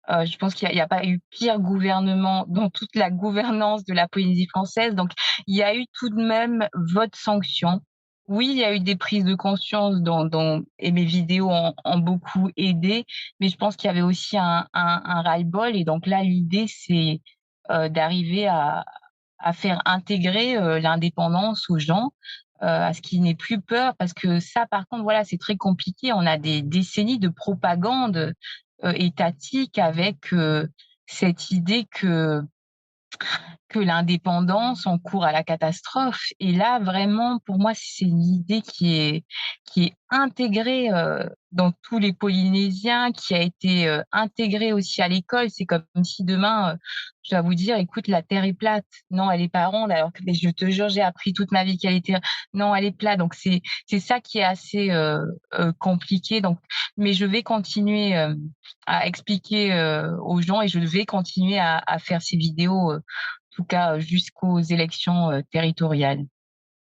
S3: je pense qu'il y a pas eu pire gouvernement dans toute la gouvernance de la Polynésie française. Donc il y a eu tout de même vote sanction. Oui, il y a eu des prises de conscience dont et mes vidéos ont beaucoup aidé, mais je pense qu'il y avait aussi un ras-le-bol et donc là, l'idée, c'est, d'arriver à faire intégrer, l'indépendance aux gens, à ce qu'ils n'aient plus peur parce que ça, par contre, voilà, c'est très compliqué. On a des décennies de propagande, étatique avec, cette idée que l'indépendance, on court à la catastrophe et là, vraiment, pour moi, c'est une idée qui est intégrée, dans tous les Polynésiens, qui a été, intégrée aussi à l'école. C'est comme si demain, je dois vous dire: «Écoute, la terre est plate». Non, elle est pas ronde alors que mais je te jure, j'ai appris toute ma vie qu'elle était non, elle est plate. Donc c'est ça qui est assez, compliqué donc mais je vais continuer, à expliquer, aux gens et je vais continuer à faire ces vidéos, en tout cas, jusqu'aux élections, territoriales.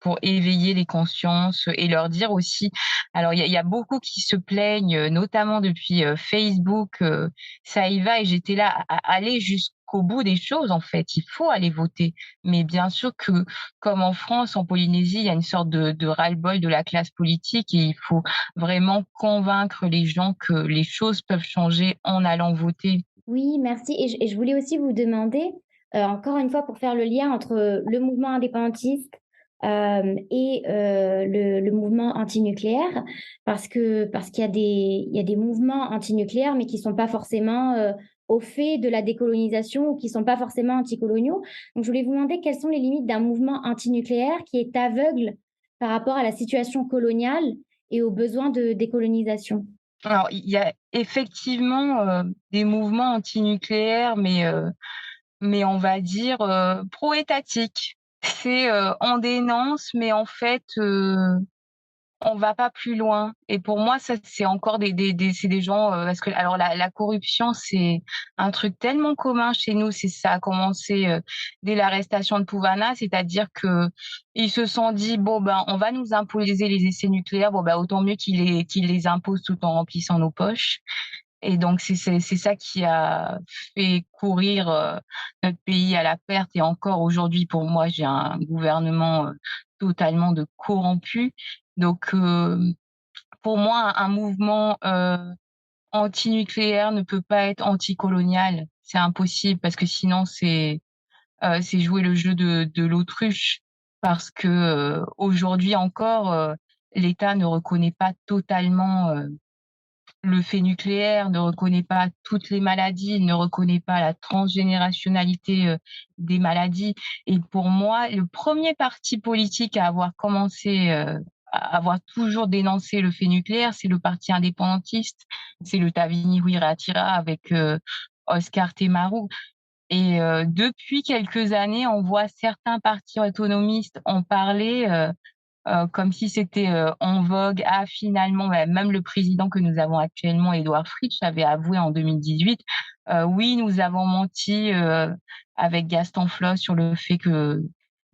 S4: pour éveiller les consciences et leur dire aussi alors il y a beaucoup qui se plaignent, notamment depuis, Facebook, ça y va et j'étais là à aller jusqu'au bout des choses, en fait. Il faut aller voter. Mais bien sûr que, comme en France, en Polynésie, il y a une sorte de ras-le-bol de la classe politique et il faut vraiment convaincre les gens que les choses peuvent changer en allant voter.
S2: Oui, merci. Et je voulais aussi vous demander, encore une fois, pour faire le lien entre le mouvement indépendantiste et le mouvement antinucléaire, parce qu'il y a il y a des mouvements antinucléaires, mais qui sont pas forcément au fait de la décolonisation ou qui sont pas forcément anticoloniaux. Donc, je voulais vous demander quelles sont les limites d'un mouvement antinucléaire qui est aveugle par rapport à la situation coloniale et aux besoins de décolonisation.
S4: Alors, il y a effectivement, des mouvements antinucléaires, mais on va dire, pro-étatiques. C'est, on dénonce, mais en fait, on va pas plus loin et pour moi, ça, c'est encore des c'est des gens, parce que alors la corruption, c'est un truc tellement commun chez nous. Ça a commencé, dès l'arrestation de Pouvana, c'est-à-dire qu'ils se sont dit: «Bon, ben, on va nous imposer les essais nucléaires, bon, ben, autant mieux qu'ils les imposent tout en remplissant nos poches» et donc c'est ça qui a fait courir, notre pays à la perte et encore aujourd'hui, pour moi, j'ai un gouvernement, totalement de corrompu donc pour moi, un mouvement, antinucléaire ne peut pas être anticolonial. C'est impossible parce que sinon c'est jouer le jeu de l'autruche. Parce que, aujourd'hui encore, l'État ne reconnaît pas totalement, le fait nucléaire, ne reconnaît pas toutes les maladies, ne reconnaît pas la transgénérationnalité, des maladies et pour moi, le premier parti politique à avoir commencé, à avoir toujours dénoncé le fait nucléaire, c'est le parti indépendantiste. C'est le Tavini Huiraatira avec, Oscar Temaru et depuis quelques années, on voit certains partis autonomistes en parler, comme si c'était, en vogue. Ah finalement, bah, même le président que nous avons actuellement, Édouard Fritsch, avait avoué en 2018, «Oui, nous avons menti, avec Gaston Floss sur le fait que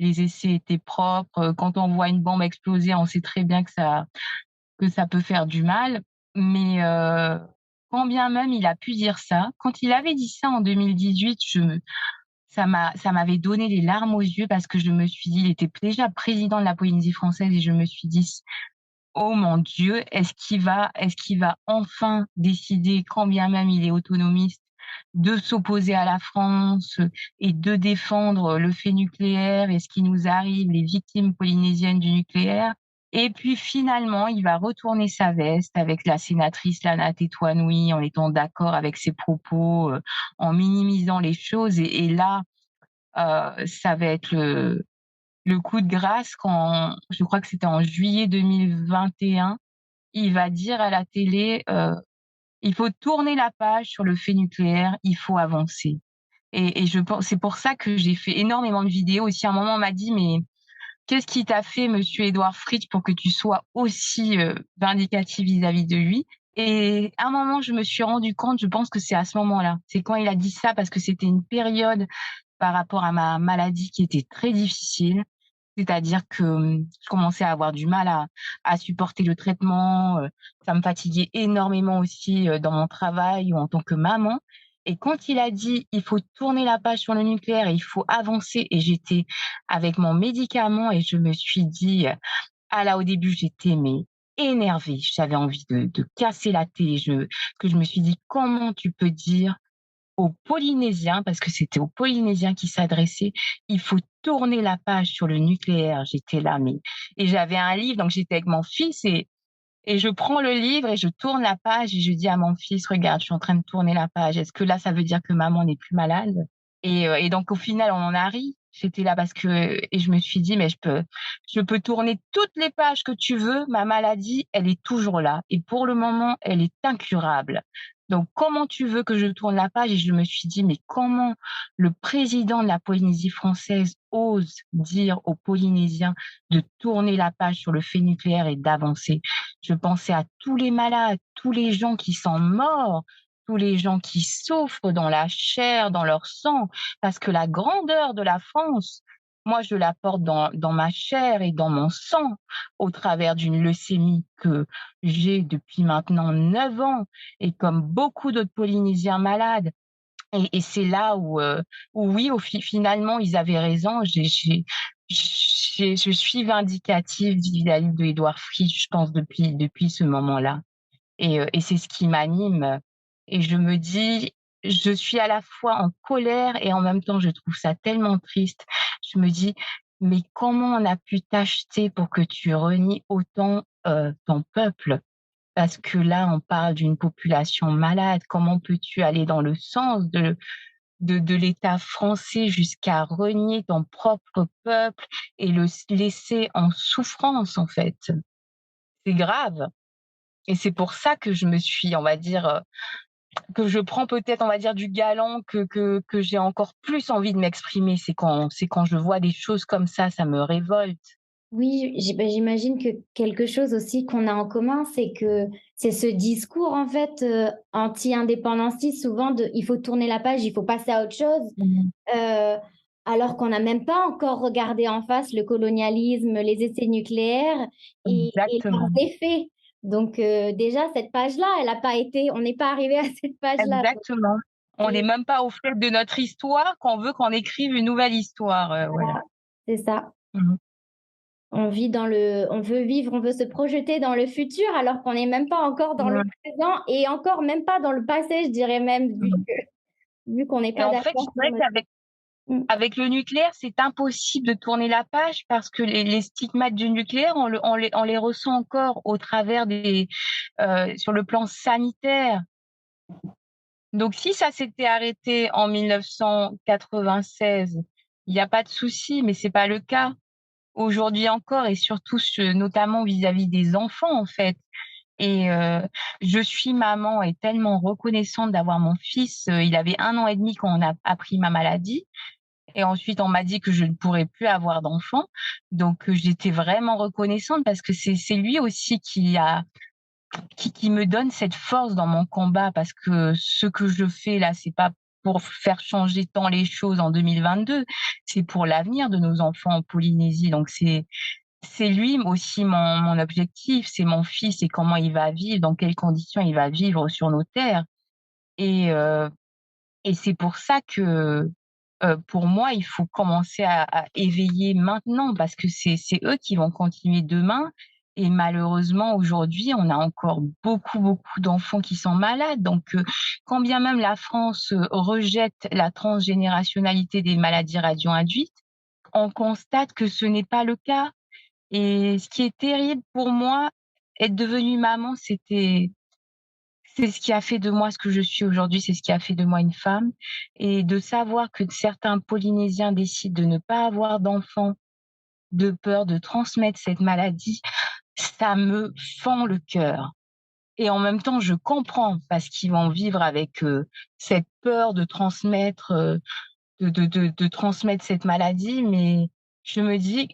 S4: les essais étaient propres. Quand on voit une bombe exploser, on sait très bien que ça peut faire du mal». Mais quand bien même il a pu dire ça, quand il avait dit ça en 2018, ça m'avait donné les larmes aux yeux parce que je me suis dit il était déjà président de la Polynésie française et je me suis dit: «Oh mon Dieu, est-ce qu'il va enfin décider, quand bien même il est autonomiste, de s'opposer à la France, et de défendre le fait nucléaire et ce qui nous arrive, les victimes polynésiennes du nucléaire?» Et puis finalement, il va retourner sa veste avec la sénatrice Lana Tetuanui en étant d'accord avec ses propos, en minimisant les choses et là, ça va être le coup de grâce quand je crois que c'était en juillet 2021, il va dire à la télé, «Il faut tourner la page sur le fait nucléaire, il faut avancer» et je pense c'est pour ça que j'ai fait énormément de vidéos aussi. À un moment, on m'a dit: «Mais qu'est-ce qui t'a fait monsieur Édouard Fritsch pour que tu sois aussi, vindicatif vis-à-vis de lui?» Et à un moment, je me suis rendu compte, je pense que c'est à ce moment-là. C'est quand il a dit ça parce que c'était une période par rapport à ma maladie qui était très difficile. C'est-à-dire que, je commençais à avoir du mal à supporter le traitement, ça me fatiguait énormément aussi, dans mon travail ou en tant que maman et quand il a dit: «Il faut tourner la page sur le nucléaire et il faut avancer» et j'étais avec mon médicament et je me suis dit, ah là, au début, j'étais mais énervée, j'avais envie de casser la télé, je me suis dit: «Comment tu peux dire aux Polynésiens, parce que c'était aux Polynésiens qui s'adressaient, il faut tourner la page sur le nucléaire». J'étais là, mais et j'avais un livre, donc j'étais avec mon fils et je prends le livre et je tourne la page et je dis à mon fils: «Regarde, je suis en train de tourner la page. Est-ce que là, ça veut dire que maman n'est plus malade?» Et donc au final, on en a ri. J'étais là parce que et je me suis dit: «Mais je peux tourner toutes les pages que tu veux, ma maladie, elle est toujours là et pour le moment, elle est incurable. Donc comment tu veux que je tourne la page?» Et je me suis dit: «Mais comment le président de la Polynésie française ose dire aux Polynésiens de tourner la page sur le fait nucléaire et d'avancer?» Je pensais à tous les malades, tous les gens qui sont morts, tous les gens qui souffrent dans la chair, dans leur sang, parce que la grandeur de la France, moi, je la porte dans ma chair et dans mon sang au travers d'une leucémie que j'ai depuis maintenant 9 ans et comme beaucoup d'autres Polynésiens malades. Et c'est là où oui, finalement, ils avaient raison. Je suis vindicative vis-à-vis de Édouard Fritz, je pense, depuis ce moment-là. Et c'est ce qui m'anime. Et je me dis, je suis à la fois en colère et en même temps, je trouve ça tellement triste. Je me dis, mais comment on a pu t'acheter pour que tu renies autant ton peuple? Parce que là, on parle d'une population malade. Comment peux-tu aller dans le sens de l'État français jusqu'à renier ton propre peuple et le laisser en souffrance, en fait? C'est grave. Et c'est pour ça que je me suis, on va dire, que je prends peut-être, on va dire, du galon, que j'ai encore plus envie de m'exprimer. C'est quand je vois des choses comme ça me révolte.
S2: Oui, j'imagine que quelque chose aussi qu'on a en commun, c'est que c'est ce discours en fait, anti-indépendantiste souvent de: «Il faut tourner la page, il faut passer à autre chose»,
S4: Mmh.
S2: heu, alors qu'on n'a même pas encore regardé en face le colonialisme, les essais nucléaires et leurs
S4: Exactement,
S2: effets. Donc déjà cette page-là, elle a pas été on n'est pas arrivé à cette page-là.
S4: exactement. On n'est
S2: Et
S4: même pas au fait de notre histoire qu'on veut qu'on écrive une nouvelle histoire, voilà.
S2: voilà, c'est ça.
S4: Mmh.
S2: On veut vivre, on veut se projeter dans le futur alors qu'on n'est même pas encore dans le
S4: Ouais.
S2: présent et encore même pas dans le passé, je dirais même,
S4: Mmh.
S2: vu qu'on n'est
S4: Et
S2: pas
S4: en fait, je
S2: d'accord sur
S4: dirais
S2: notre
S4: qu'avec
S2: mmh,
S4: avec le nucléaire, c'est impossible de tourner la page parce que les stigmates du nucléaire, on les ressent encore au travers sur le plan sanitaire. Donc si ça s'était arrêté en 1996, il y a pas de souci, mais c'est pas le cas. Aujourd'hui encore et surtout notamment vis-à-vis des enfants, en fait. Et je suis maman et tellement reconnaissante d'avoir mon fils, il avait 1 an et demi quand on a appris ma maladie et ensuite on m'a dit que je ne pourrais plus avoir d'enfant. Donc j'étais vraiment reconnaissante parce que c'est lui aussi qui me donne cette force dans mon combat parce que ce que je fais là, c'est pas pour faire changer tant les choses en 2022, c'est pour l'avenir de nos enfants en Polynésie. Donc c'est lui aussi mon objectif, c'est mon fils et comment il va vivre, dans quelles conditions il va vivre sur nos terres. Et c'est pour ça que, pour moi, il faut commencer à éveiller maintenant parce que c'est eux qui vont continuer demain et malheureusement aujourd'hui, on a encore beaucoup d'enfants qui sont malades donc quand bien même la France, rejette la transgénérationnalité des maladies radio-induites, on constate que ce n'est pas le cas. Et ce qui est terrible pour moi, être devenue maman, c'est ce qui a fait de moi ce que je suis aujourd'hui, c'est ce qui a fait de moi une femme. Et de savoir que certains Polynésiens décident de ne pas avoir d'enfants, de peur de transmettre cette maladie, ça me fend le cœur. Et en même temps, je comprends parce qu'ils vont vivre avec, cette peur de transmettre, de transmettre cette maladie, mais je me dis: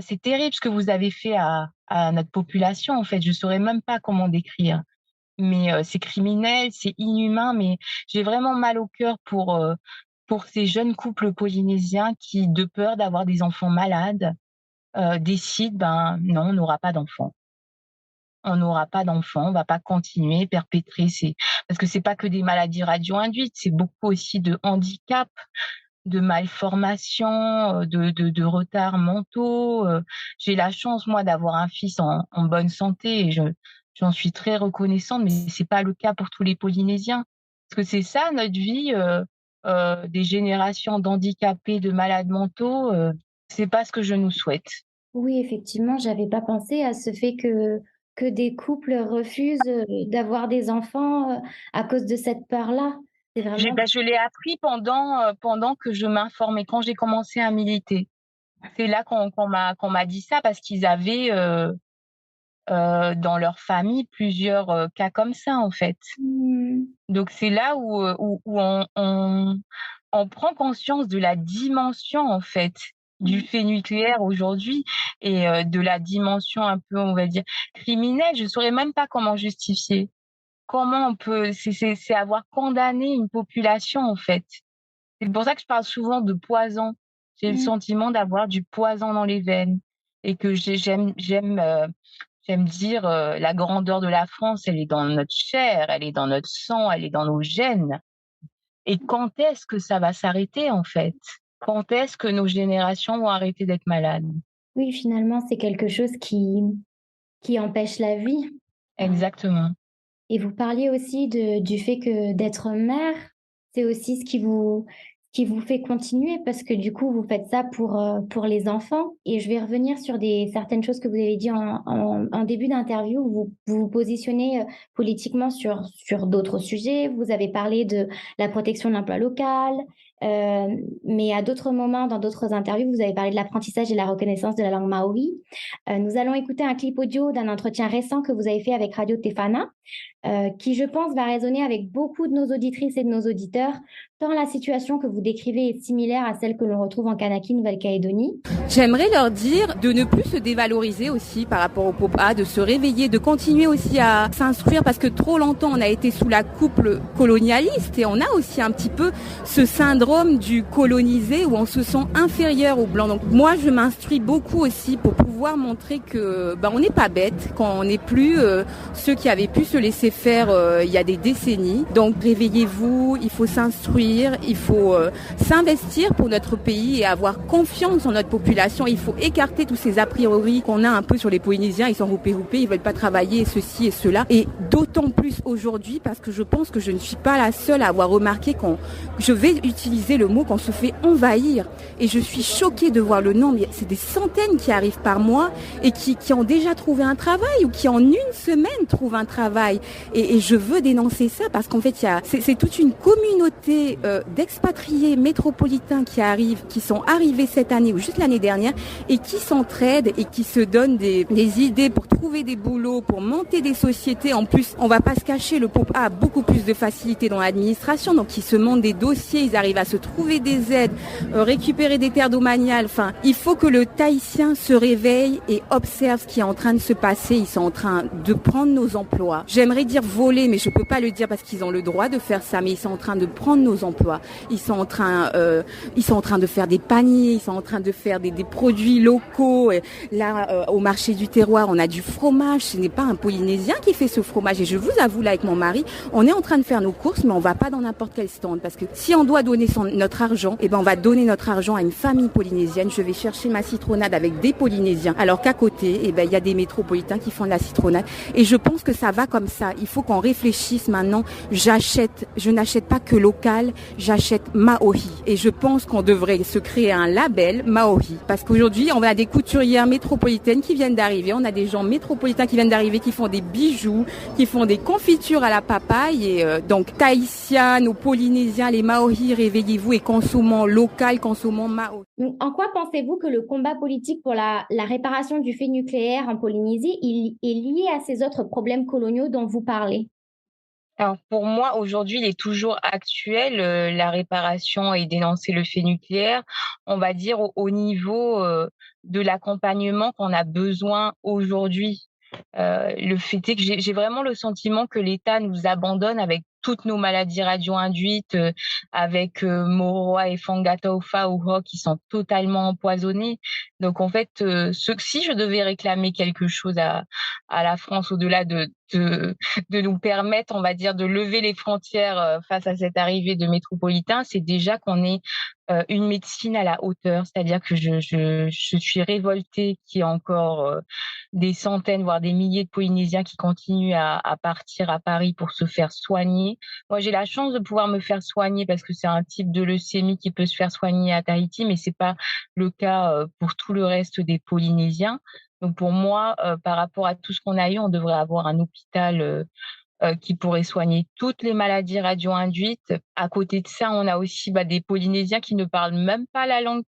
S4: c'est terrible ce que vous avez fait à notre population, en fait. Je saurais même pas comment décrire. Mais c'est criminel, c'est inhumain, mais j'ai vraiment mal au cœur pour ces jeunes couples polynésiens qui, de peur d'avoir des enfants malades, décident: «Ben, non, on n'aura pas d'enfants. On n'aura pas d'enfants, on va pas continuer, perpétrer ces» parce que c'est pas que des maladies radio-induites, c'est beaucoup aussi de handicaps, de malformations, de retards mentaux, j'ai la chance moi d'avoir un fils en bonne santé et j'en suis très reconnaissante, mais c'est pas le cas pour tous les Polynésiens. Parce que c'est ça notre vie, des générations d'handicapés, de malades mentaux, c'est pas ce que je nous souhaite.
S2: oui, effectivement, j'avais pas pensé à ce fait que des couples refusent, d'avoir des enfants, à cause de cette peur-là. C'est vraiment
S4: Je l'ai appris pendant que je m'informais, quand j'ai commencé à militer. C'est là qu'on m'a dit ça parce qu'ils avaient, dans leur famille plusieurs, cas comme ça, en fait.
S2: mmh,
S4: Donc c'est là où on prend conscience de la dimension, en fait, du
S2: mmh.
S4: fait nucléaire aujourd'hui et de la dimension un peu, on va dire, criminelle. Je saurais même pas comment justifier. Comment on peut c'est avoir condamné une population, en fait. C'est pour ça que je parle souvent de poison. J'ai le sentiment d'avoir du poison dans les veines et que j'aime dire, la grandeur de la France, elle est dans notre chair, elle est dans notre sang, elle est dans nos gènes. Et quand est-ce que ça va s'arrêter, en fait? Quand est-ce que nos générations vont arrêter d'être malades?
S2: Oui, finalement, c'est quelque chose qui empêche la vie.
S4: Exactement.
S2: Et vous parliez aussi du fait que d'être mère, c'est aussi ce qui vous fait continuer parce que du coup, vous faites ça pour les enfants. Et je vais revenir sur certaines choses que vous avez dit en début d'interview. Vous vous positionnez politiquement sur d'autres sujets. Vous avez parlé de la protection de l'emploi local, mais à d'autres moments, dans d'autres interviews, vous avez parlé de l'apprentissage et de la reconnaissance de la langue maori. Nous allons écouter un clip audio d'un entretien récent que vous avez fait avec Radio Tefana, qui, je pense, va résonner avec beaucoup de nos auditrices et de nos auditeurs, tant la situation que vous décrivez est similaire à celle que l'on retrouve en Kanaki, Nouvelle-Calédonie.
S5: J'aimerais leur dire de ne plus se dévaloriser aussi par rapport au POPA, de se réveiller, de continuer aussi à s'instruire parce que trop longtemps on a été sous la coupe colonialiste et on a aussi un petit peu ce syndrome du colonisé où on se sent inférieur aux Blancs. Donc moi je m'instruis beaucoup aussi pour pouvoir montrer que on n'est pas bête, qu'on n'est plus ceux qui avaient pu se laisser faire il y a des décennies. Donc réveillez-vous, il faut s'instruire, il faut s'investir pour notre pays et avoir confiance en notre population. Il faut écarter tous ces a priori qu'on a un peu sur les Polynésiens. Ils sont roupés, ils veulent pas travailler, ceci et cela. Et d'autant plus aujourd'hui parce que je pense que je ne suis pas la seule à avoir remarqué je vais utiliser le mot qu'on se fait envahir. Et je suis choquée de voir le nombre. C'est des centaines qui arrivent par mois et qui ont déjà trouvé un travail ou qui en une semaine trouvent un travail. Et je veux dénoncer ça parce qu'en fait, c'est toute une communauté d'expatriés métropolitains qui sont arrivés cette année ou juste l'année dernière et qui s'entraident et qui se donnent des idées pour trouver des boulots, pour monter des sociétés. En plus, on va pas se cacher, le POPA a beaucoup plus de facilité dans l'administration, donc ils se montent des dossiers, ils arrivent à se trouver des aides, récupérer des terres domaniales. Enfin, il faut que le Tahitien se réveille et observe ce qui est en train de se passer. Ils sont en train de prendre nos emplois. J'aimerais dire voler, mais je peux pas le dire parce qu'ils ont le droit de faire ça, mais ils sont en train de prendre nos emplois. Ils sont en train de faire des paniers, ils sont en train de faire des produits locaux. Et là, au marché du terroir, on a du fromage. Ce n'est pas un Polynésien qui fait ce fromage. Et je vous avoue, là, avec mon mari, on est en train de faire nos courses, mais on va pas dans n'importe quel stand. Parce que si on doit donner notre argent, on va donner notre argent à une famille polynésienne. Je vais chercher ma citronnade avec des Polynésiens. Alors qu'à côté, il y a des métropolitains qui font de la citronnade. Et je pense que ça va comme ça. Il faut qu'on réfléchisse maintenant. Je n'achète pas que local, j'achète Maori. Et je pense qu'on devrait se créer un label Maori. Parce qu'aujourd'hui, on a des couturières métropolitaines qui viennent d'arriver. On a des gens métropolitains qui viennent d'arriver, qui font des bijoux, qui font des confitures à la papaye. Et donc, Tahitiens, nos Polynésiens, les Maoris, réveillez-vous et consommons local, consommons Maori.
S2: En quoi pensez-vous que le combat politique pour la réparation du fait nucléaire en Polynésie est lié à ces autres problèmes coloniaux dont vous parlez?
S4: Alors pour moi, aujourd'hui, il est toujours actuel, la réparation et dénoncer le fait nucléaire, on va dire au niveau, de l'accompagnement qu'on a besoin aujourd'hui. Le fait est que j'ai vraiment le sentiment que l'État nous abandonne avec toutes nos maladies radio-induites, avec Moroa et Fangataufa Uho qui sont totalement empoisonnés. Donc en fait, si je devais réclamer quelque chose à la France au-delà de nous permettre, on va dire, de lever les frontières face à cette arrivée de métropolitains, c'est déjà qu'on ait une médecine à la hauteur. C'est-à-dire que je suis révoltée qu'il y ait encore des centaines, voire des milliers de Polynésiens qui continuent à partir à Paris pour se faire soigner. Moi, j'ai la chance de pouvoir me faire soigner parce que c'est un type de leucémie qui peut se faire soigner à Tahiti, mais c'est pas le cas pour tout le reste des Polynésiens. Donc pour moi, par rapport à tout ce qu'on a eu, on devrait avoir un hôpital qui pourrait soigner toutes les maladies radio-induites. À côté de ça, on a aussi des Polynésiens qui ne parlent même pas la langue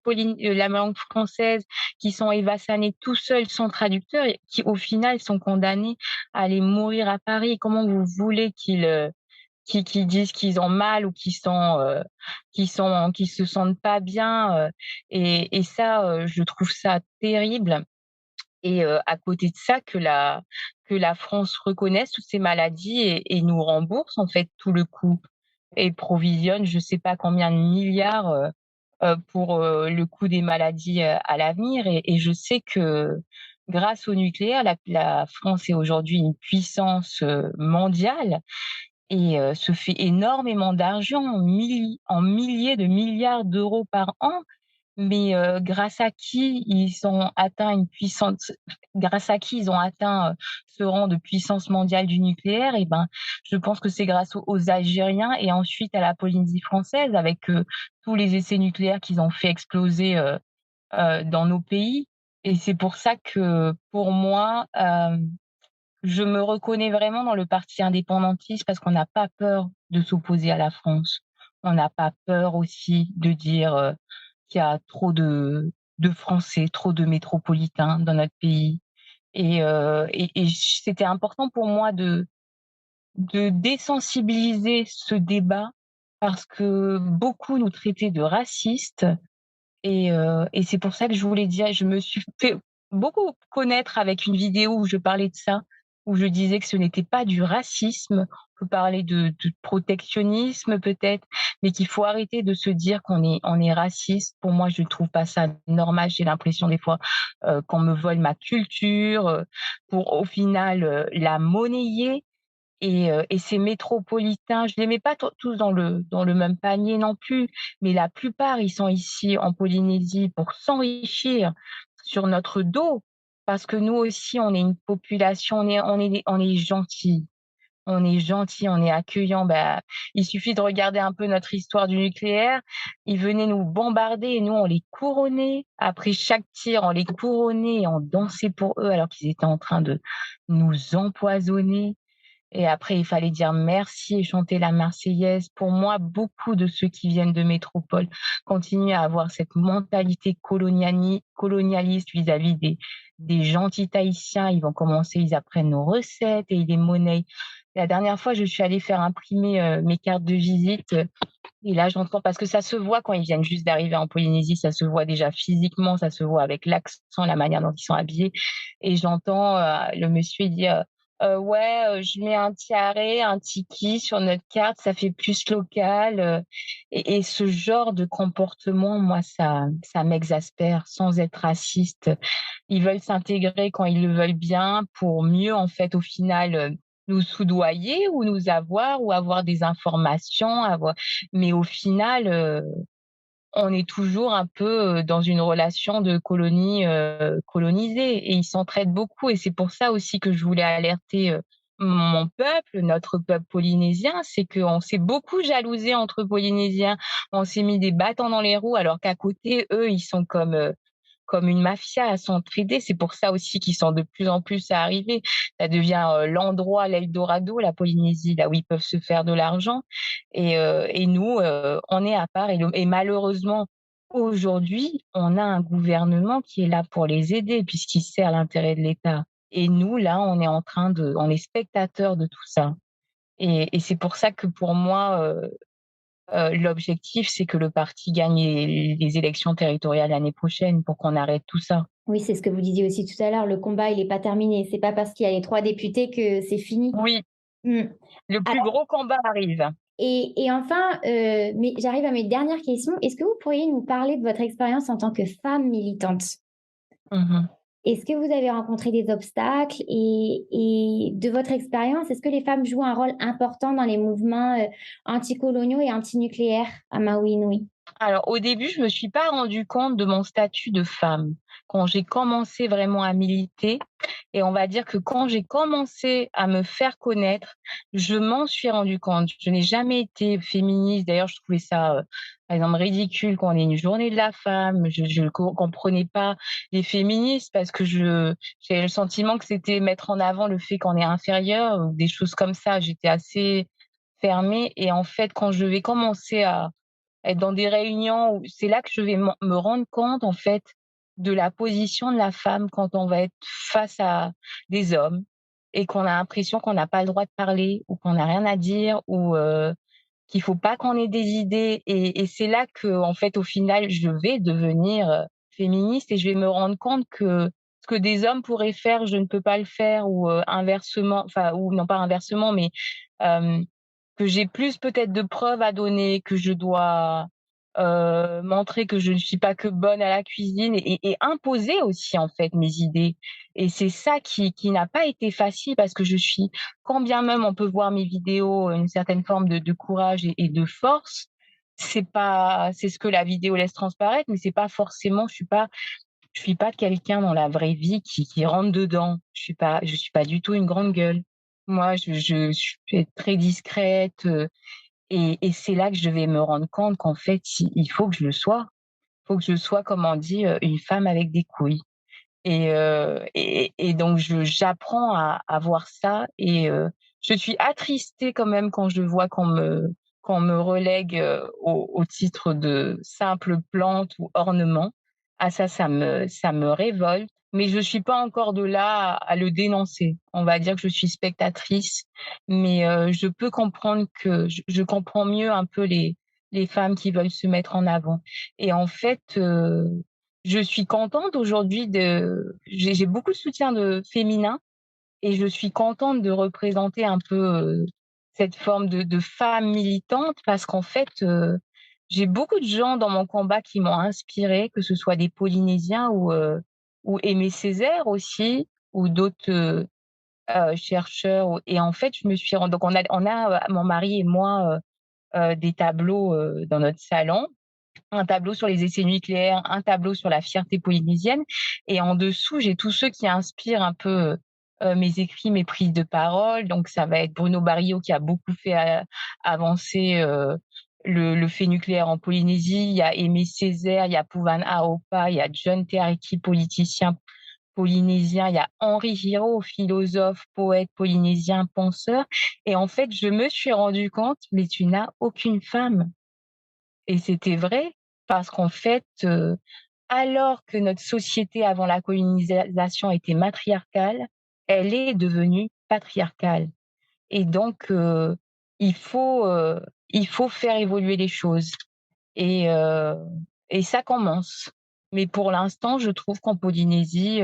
S4: française, qui sont évassanés tout seuls sans traducteur et qui, au final, sont condamnés à aller mourir à Paris. Comment vous voulez qu'ils disent qu'ils ont mal ou qu'ils se sentent pas bien et ça, je trouve ça terrible. Et à côté de ça, que la France reconnaisse toutes ces maladies et nous rembourse en fait tout le coût et provisionne je sais pas combien de milliards pour le coût des maladies à l'avenir. Et je sais que grâce au nucléaire, la France est aujourd'hui une puissance mondiale et se fait énormément d'argent, en milliers de milliards d'euros par an. Mais grâce à qui ils ont atteint grâce à qui ils ont atteint ce rang de puissance mondiale du nucléaire? Et ben, je pense que c'est grâce aux Algériens et ensuite à la Polynésie française avec tous les essais nucléaires qu'ils ont fait exploser dans nos pays. Et c'est pour ça que pour moi, je me reconnais vraiment dans le parti indépendantiste parce qu'on n'a pas peur de s'opposer à la France. On n'a pas peur aussi de dire qu'il y a trop de Français, trop de métropolitains dans notre pays. Et c'était important pour moi de désensibiliser ce débat parce que beaucoup nous traitaient de racistes et c'est pour ça que je voulais dire, je me suis fait beaucoup connaître avec une vidéo où je parlais de ça, où je disais que ce n'était pas du racisme. On peut parler de protectionnisme peut-être, mais qu'il faut arrêter de se dire qu'on est raciste. Pour moi, je ne trouve pas ça normal. J'ai l'impression des fois qu'on me vole ma culture pour au final la monnayer. Et ces métropolitains, je les mets pas tous dans le même panier non plus, mais la plupart, ils sont ici en Polynésie pour s'enrichir sur notre dos, parce que nous aussi, on est une population, on est gentils. On est gentils, on est accueillants. Bah, il suffit de regarder un peu notre histoire du nucléaire. Ils venaient nous bombarder et nous, on les couronnait. Après chaque tir, on les couronnait et on dansait pour eux alors qu'ils étaient en train de nous empoisonner. Et après, il fallait dire merci et chanter la Marseillaise. Pour moi, beaucoup de ceux qui viennent de métropole continuent à avoir cette mentalité colonialiste vis-à-vis des gentils Tahitiens. Ils vont commencer, ils apprennent nos recettes et ils les monnaient. La dernière fois, je suis allée faire imprimer mes cartes de visite. Et là, j'entends, parce que ça se voit quand ils viennent juste d'arriver en Polynésie, ça se voit déjà physiquement, ça se voit avec l'accent, la manière dont ils sont habillés. Et j'entends le monsieur dire ouais, je mets un tiare, un tiki sur notre carte, ça fait plus local. Et ce genre de comportement, moi, ça m'exaspère sans être raciste. Ils veulent s'intégrer quand ils le veulent bien pour mieux, en fait, au final, nous soudoyer ou nous avoir ou avoir des informations, mais au final, on est toujours un peu dans une relation de colonie colonisée et ils s'entraident beaucoup et c'est pour ça aussi que je voulais alerter mon peuple, notre peuple polynésien, c'est qu'on s'est beaucoup jalousé entre Polynésiens, on s'est mis des bâtons dans les roues alors qu'à côté, eux, ils sont comme une mafia à s'entraider. C'est pour ça aussi qu'ils sont de plus en plus à arriver. Ça devient l'endroit, l'Eldorado, la Polynésie, là où ils peuvent se faire de l'argent. Et nous, on est à part. Et malheureusement, aujourd'hui, on a un gouvernement qui est là pour les aider puisqu'il sert l'intérêt de l'État. Et nous, là, on est spectateurs de tout ça. Et c'est pour ça que pour moi, l'objectif, c'est que le parti gagne les élections territoriales l'année prochaine pour qu'on arrête tout ça.
S2: Oui, c'est ce que vous disiez aussi tout à l'heure, le combat, il n'est pas terminé. C'est pas parce qu'il y a les 3 députés que c'est fini.
S4: Oui,
S2: Mmh.
S4: le plus gros combat arrive.
S2: Et enfin, mais j'arrive à mes dernières questions. Est-ce que vous pourriez nous parler de votre expérience en tant que femme militante?
S4: Mmh.
S2: Est-ce que vous avez rencontré des obstacles et de votre expérience, est-ce que les femmes jouent un rôle important dans les mouvements anticoloniaux et antinucléaires à Maui Nui?
S4: Alors, au début, je me suis pas rendu compte de mon statut de femme. Quand j'ai commencé vraiment à militer et on va dire que quand j'ai commencé à me faire connaître, je m'en suis rendu compte. Je n'ai jamais été féministe. D'ailleurs, je trouvais ça, par exemple, ridicule qu'on ait une journée de la femme. Je ne comprenais pas les féministes parce que j'avais le sentiment que c'était mettre en avant le fait qu'on est inférieur ou des choses comme ça. J'étais assez fermée et en fait, quand je vais commencer à être dans des réunions où c'est là que je vais me rendre compte, en fait, de la position de la femme quand on va être face à des hommes et qu'on a l'impression qu'on n'a pas le droit de parler ou qu'on n'a rien à dire ou qu'il faut pas qu'on ait des idées et c'est là que, en fait, au final, je vais devenir féministe et je vais me rendre compte que ce que des hommes pourraient faire, je ne peux pas le faire ou inversement, enfin ou non pas inversement, mais hem que j'ai plus peut-être de preuves à donner, que je dois montrer que je ne suis pas que bonne à la cuisine et imposer aussi, en fait, mes idées. Et c'est ça qui n'a pas été facile parce que quand bien même on peut voir mes vidéos, une certaine forme de courage et de force, c'est ce que la vidéo laisse transparaître, mais c'est pas forcément, je suis pas quelqu'un dans la vraie vie qui rentre dedans. Je suis pas du tout une grande gueule. Moi, je suis très discrète, et c'est là que je vais me rendre compte qu'en fait, il faut que je le sois. Il faut que je sois, comme on dit, une femme avec des couilles. Et donc j'apprends à voir ça et je suis attristée quand même quand je vois qu'on me relègue, au titre de simple plante ou ornement. Ah ça me révolte, mais je suis pas encore de là à le dénoncer. On va dire que je suis spectatrice, mais je peux comprendre que je comprends mieux un peu les femmes qui veulent se mettre en avant et en fait, je suis contente aujourd'hui j'ai beaucoup de soutien de féminin et je suis contente de représenter un peu, cette forme de femme militante parce qu'en fait, j'ai beaucoup de gens dans mon combat qui m'ont inspirée, que ce soit des Polynésiens ou Aimé Césaire aussi ou d'autres, chercheurs et en fait, je me suis ren donc mon mari et moi, des tableaux, dans notre salon, un tableau sur les essais nucléaires, un tableau sur la fierté polynésienne et en dessous, j'ai tous ceux qui inspirent un peu, mes écrits, mes prises de parole. Donc ça va être Bruno Barillot qui a beaucoup fait avancer, le fait nucléaire en Polynésie. Il y a Aimé Césaire, il y a Puvan Aopa, il y a John Te Ariki, politicien polynésien, il y a Henri Giraud, philosophe, poète polynésien, penseur et en fait, je me suis rendu compte: «Mais tu n'as aucune femme». Et c'était vrai parce qu'en fait, alors que notre société avant la colonisation était matriarcale, elle est devenue patriarcale et donc il faut, heu, il faut faire évoluer les choses et heu et ça commence. Mais pour l'instant, je trouve qu'en Polynésie,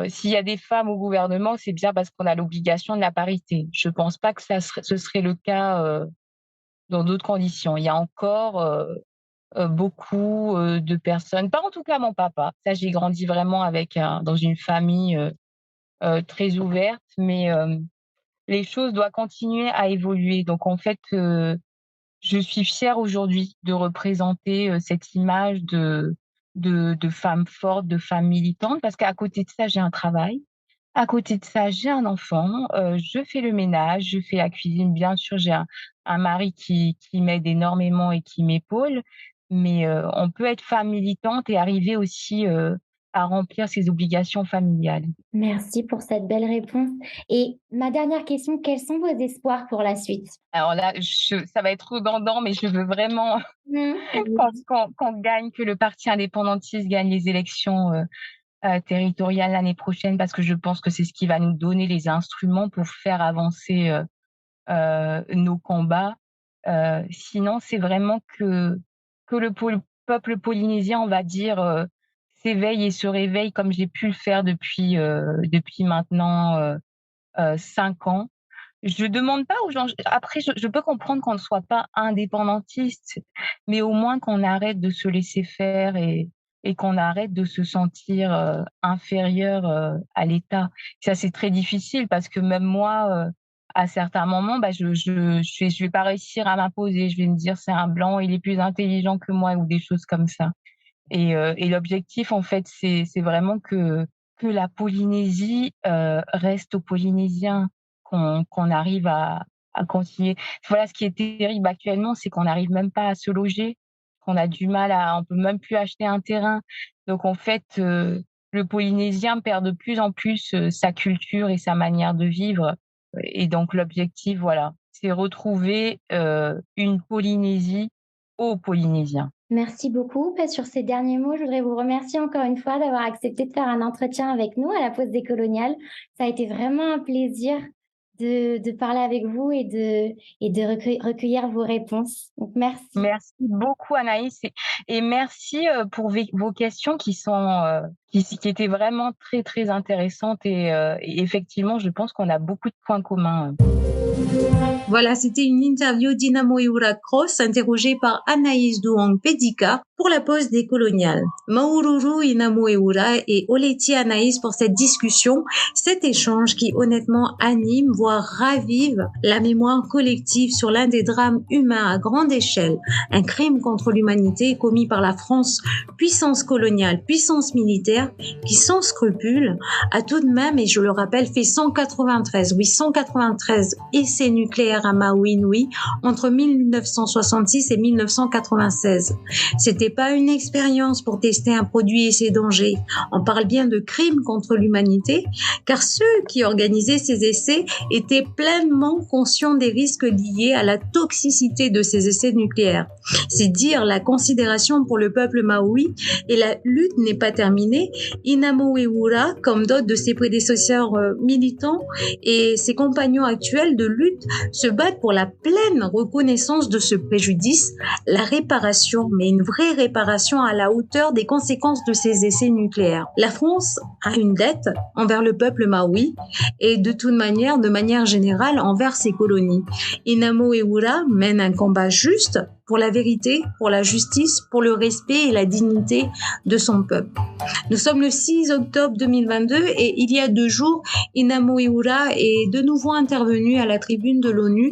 S4: s'il y a des femmes au gouvernement, c'est bien parce qu'on a l'obligation de la parité. Je pense pas que ce serait le cas, dans d'autres conditions. Il y a encore, beaucoup, de personnes pas en tout cas mon papa. Ça, j'ai grandi vraiment dans une famille, très ouverte, mais les choses doivent continuer à évoluer. Donc en fait, je suis fière aujourd'hui de représenter, cette image de femme forte, de femme militante parce qu'à côté de ça, j'ai un travail. À côté de ça, j'ai un enfant, je fais le ménage, je fais la cuisine. Bien sûr, j'ai un mari qui m'aide énormément et qui m'épaule, mais on peut être femme militante et arriver aussi, à remplir ses obligations familiales.
S2: Merci pour cette belle réponse. Et ma dernière question, quels sont vos espoirs pour la suite?
S4: Alors là, ça va être redondant, mais je veux vraiment
S2: Mmh.
S4: qu'on gagne, que le parti indépendantiste gagne les élections, territoriales l'année prochaine parce que je pense que c'est ce qui va nous donner les instruments pour faire avancer, nos combats. Sinon, c'est vraiment que le peuple polynésien, on va dire, s'éveille et se réveille comme j'ai pu le faire depuis maintenant, 5 ans. Je demande pas aux gens après je peux comprendre qu'on ne soit pas indépendantiste, mais au moins qu'on arrête de se laisser faire et qu'on arrête de se sentir, inférieur, à l'État. Ça, c'est très difficile parce que même moi, à certains moments, bah, je vais pas réussir à m'imposer. Je vais me dire: «C'est un blanc, il est plus intelligent que moi» ou des choses comme ça et l'objectif, en fait, c'est vraiment que la Polynésie, reste aux Polynésiens, qu'on arrive à continuer. Voilà, ce qui est terrible actuellement, c'est qu'on n'arrive même pas à se loger, qu'on a du mal on peut même plus acheter un terrain. Donc en fait, le Polynésien perd de plus en plus, sa culture et sa manière de vivre et donc l'objectif, voilà, c'est retrouver, une Polynésie aux Polynésiens.
S2: Merci beaucoup. Bah, sur ces derniers mots, je voudrais vous remercier encore une fois d'avoir accepté de faire un entretien avec nous à la pause décoloniale. Ça a été vraiment un plaisir de parler avec vous et de recueillir vos réponses. Donc, merci.
S4: Merci beaucoup Anaïs et merci pour vos questions qui étaient vraiment très très intéressantes et effectivement je pense qu'on a beaucoup de points communs.
S1: Voilà, c'était une interview d'Inamoeura Cross interrogée par Anaïs Douang-Pedika pour la pause décoloniale. Maururu Inamoeura et Oleti Anaïs pour cette discussion, cet échange qui honnêtement anime, voire ravive la mémoire collective sur l'un des drames humains à grande échelle, un crime contre l'humanité commis par la France, puissance coloniale, puissance militaire, qui sans scrupule a tout de même, et je le rappelle, fait 193 essais nucléaires à Maui Nui entre 1966 et 1996. C'était pas une expérience pour tester un produit et ses dangers. On parle bien de crimes contre l'humanité, car ceux qui organisaient ces essais étaient pleinement conscients des risques liés à la toxicité de ces essais nucléaires. C'est dire la considération pour le peuple maoui, et la lutte n'est pas terminée. Inamoeura, comme d'autres de ses prédécesseurs militants et ses compagnons actuels de lutte, se battent pour la pleine reconnaissance de ce préjudice, la réparation, mais une vraie réparation à la hauteur des conséquences de ces essais nucléaires. La France a une dette envers le peuple maoui et de manière générale, envers ses colonies. Inamoeura mène un combat juste pour la vérité, pour la justice, pour le respect et la dignité de son peuple. Nous sommes le 6 octobre 2022 et il y a 2 jours, Inamoeura est de nouveau intervenue à la tribune de l'ONU.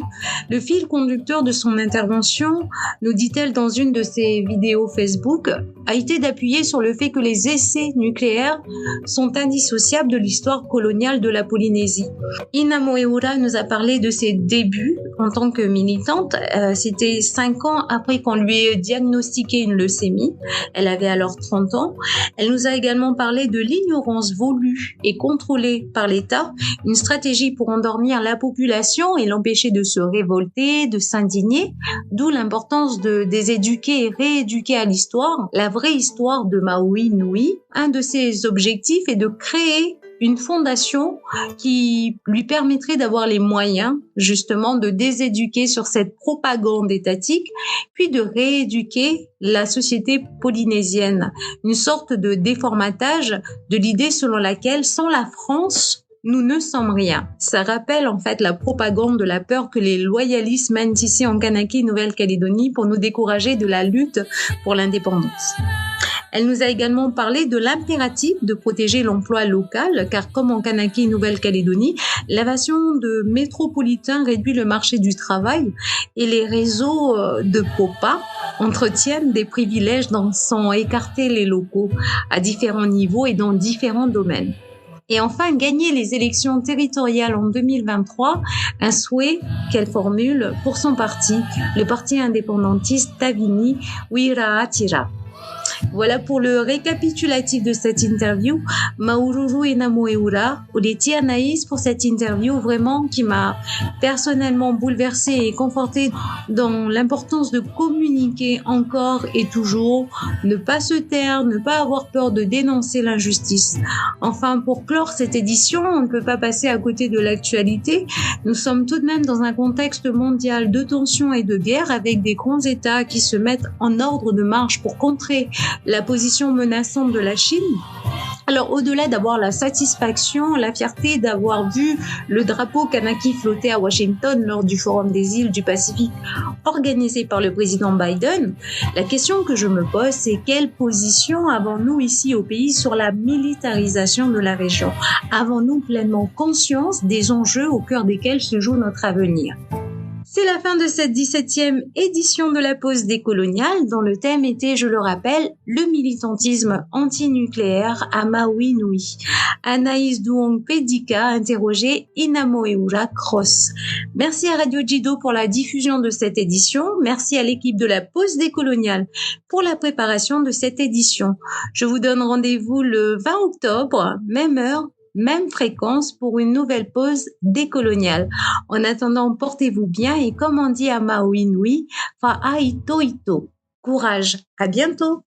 S1: Le fil conducteur de son intervention, nous dit-elle dans une de ses vidéos Facebook, a été d'appuyer sur le fait que les essais nucléaires sont indissociables de l'histoire coloniale de la Polynésie. Inamoeura nous a parlé de ses débuts en tant que militante. C'était 5 ans après qu'on lui ait diagnostiqué une leucémie. Elle avait alors 30 ans. Elle nous a également parlé de l'ignorance voulue et contrôlée par l'État, une stratégie pour endormir la population et l'empêcher de se révolter, de s'indigner, d'où l'importance de déséduquer et rééduquer à l'histoire, la vraie histoire de Maui Nui. Un de ses objectifs est de créer une fondation qui lui permettrait d'avoir les moyens, justement, de déséduquer sur cette propagande étatique, puis de rééduquer la société polynésienne. Une sorte de déformatage de l'idée selon laquelle, sans la France, nous ne sommes rien. Ça rappelle en fait la propagande de la peur que les loyalistes mènent ici en Kanaki, Nouvelle-Calédonie, pour nous décourager de la lutte pour l'indépendance. Elle nous a également parlé de l'impératif de protéger l'emploi local, car comme en Kanaki, Nouvelle-Calédonie, l'invasion de métropolitains réduit le marché du travail et les réseaux de POPA entretiennent des privilèges dont sont écartés les locaux à différents niveaux et dans différents domaines. Et enfin, gagner les élections territoriales en 2023, un souhait qu'elle formule pour son parti, le parti indépendantiste Tavini Wiraatira. Voilà pour le récapitulatif de cette interview. Maururu Inamoeura, Oleti Anaïs pour cette interview vraiment qui m'a personnellement bouleversée et confortée dans l'importance de communiquer encore et toujours, ne pas se taire, ne pas avoir peur de dénoncer l'injustice. Enfin, pour clore cette édition, on ne peut pas passer à côté de l'actualité. Nous sommes tout de même dans un contexte mondial de tensions et de guerre avec des grands États qui se mettent en ordre de marche pour contrer la position menaçante de la Chine. Alors, au-delà d'avoir la satisfaction, la fierté d'avoir vu le drapeau Kanaki flotter à Washington lors du Forum des îles du Pacifique organisé par le président Biden, la question que je me pose, c'est quelle position avons-nous ici au pays sur la militarisation de la région? Avons-nous pleinement conscience des enjeux au cœur desquels se joue notre avenir? C'est la fin de cette 17e édition de la pause décoloniale dont le thème était, je le rappelle, le militantisme antinucléaire à Maui Nui. Anaïs Douang-Pedika interrogée Inamoeura Cross. Merci à Radio Jido pour la diffusion de cette édition. Merci à l'équipe de la pause décoloniale pour la préparation de cette édition. Je vous donne rendez-vous le 20 octobre, même heure, même fréquence pour une nouvelle pause décoloniale. En attendant, portez-vous bien et comme on dit à Maui Nui, fa'aito ito. Courage. À bientôt.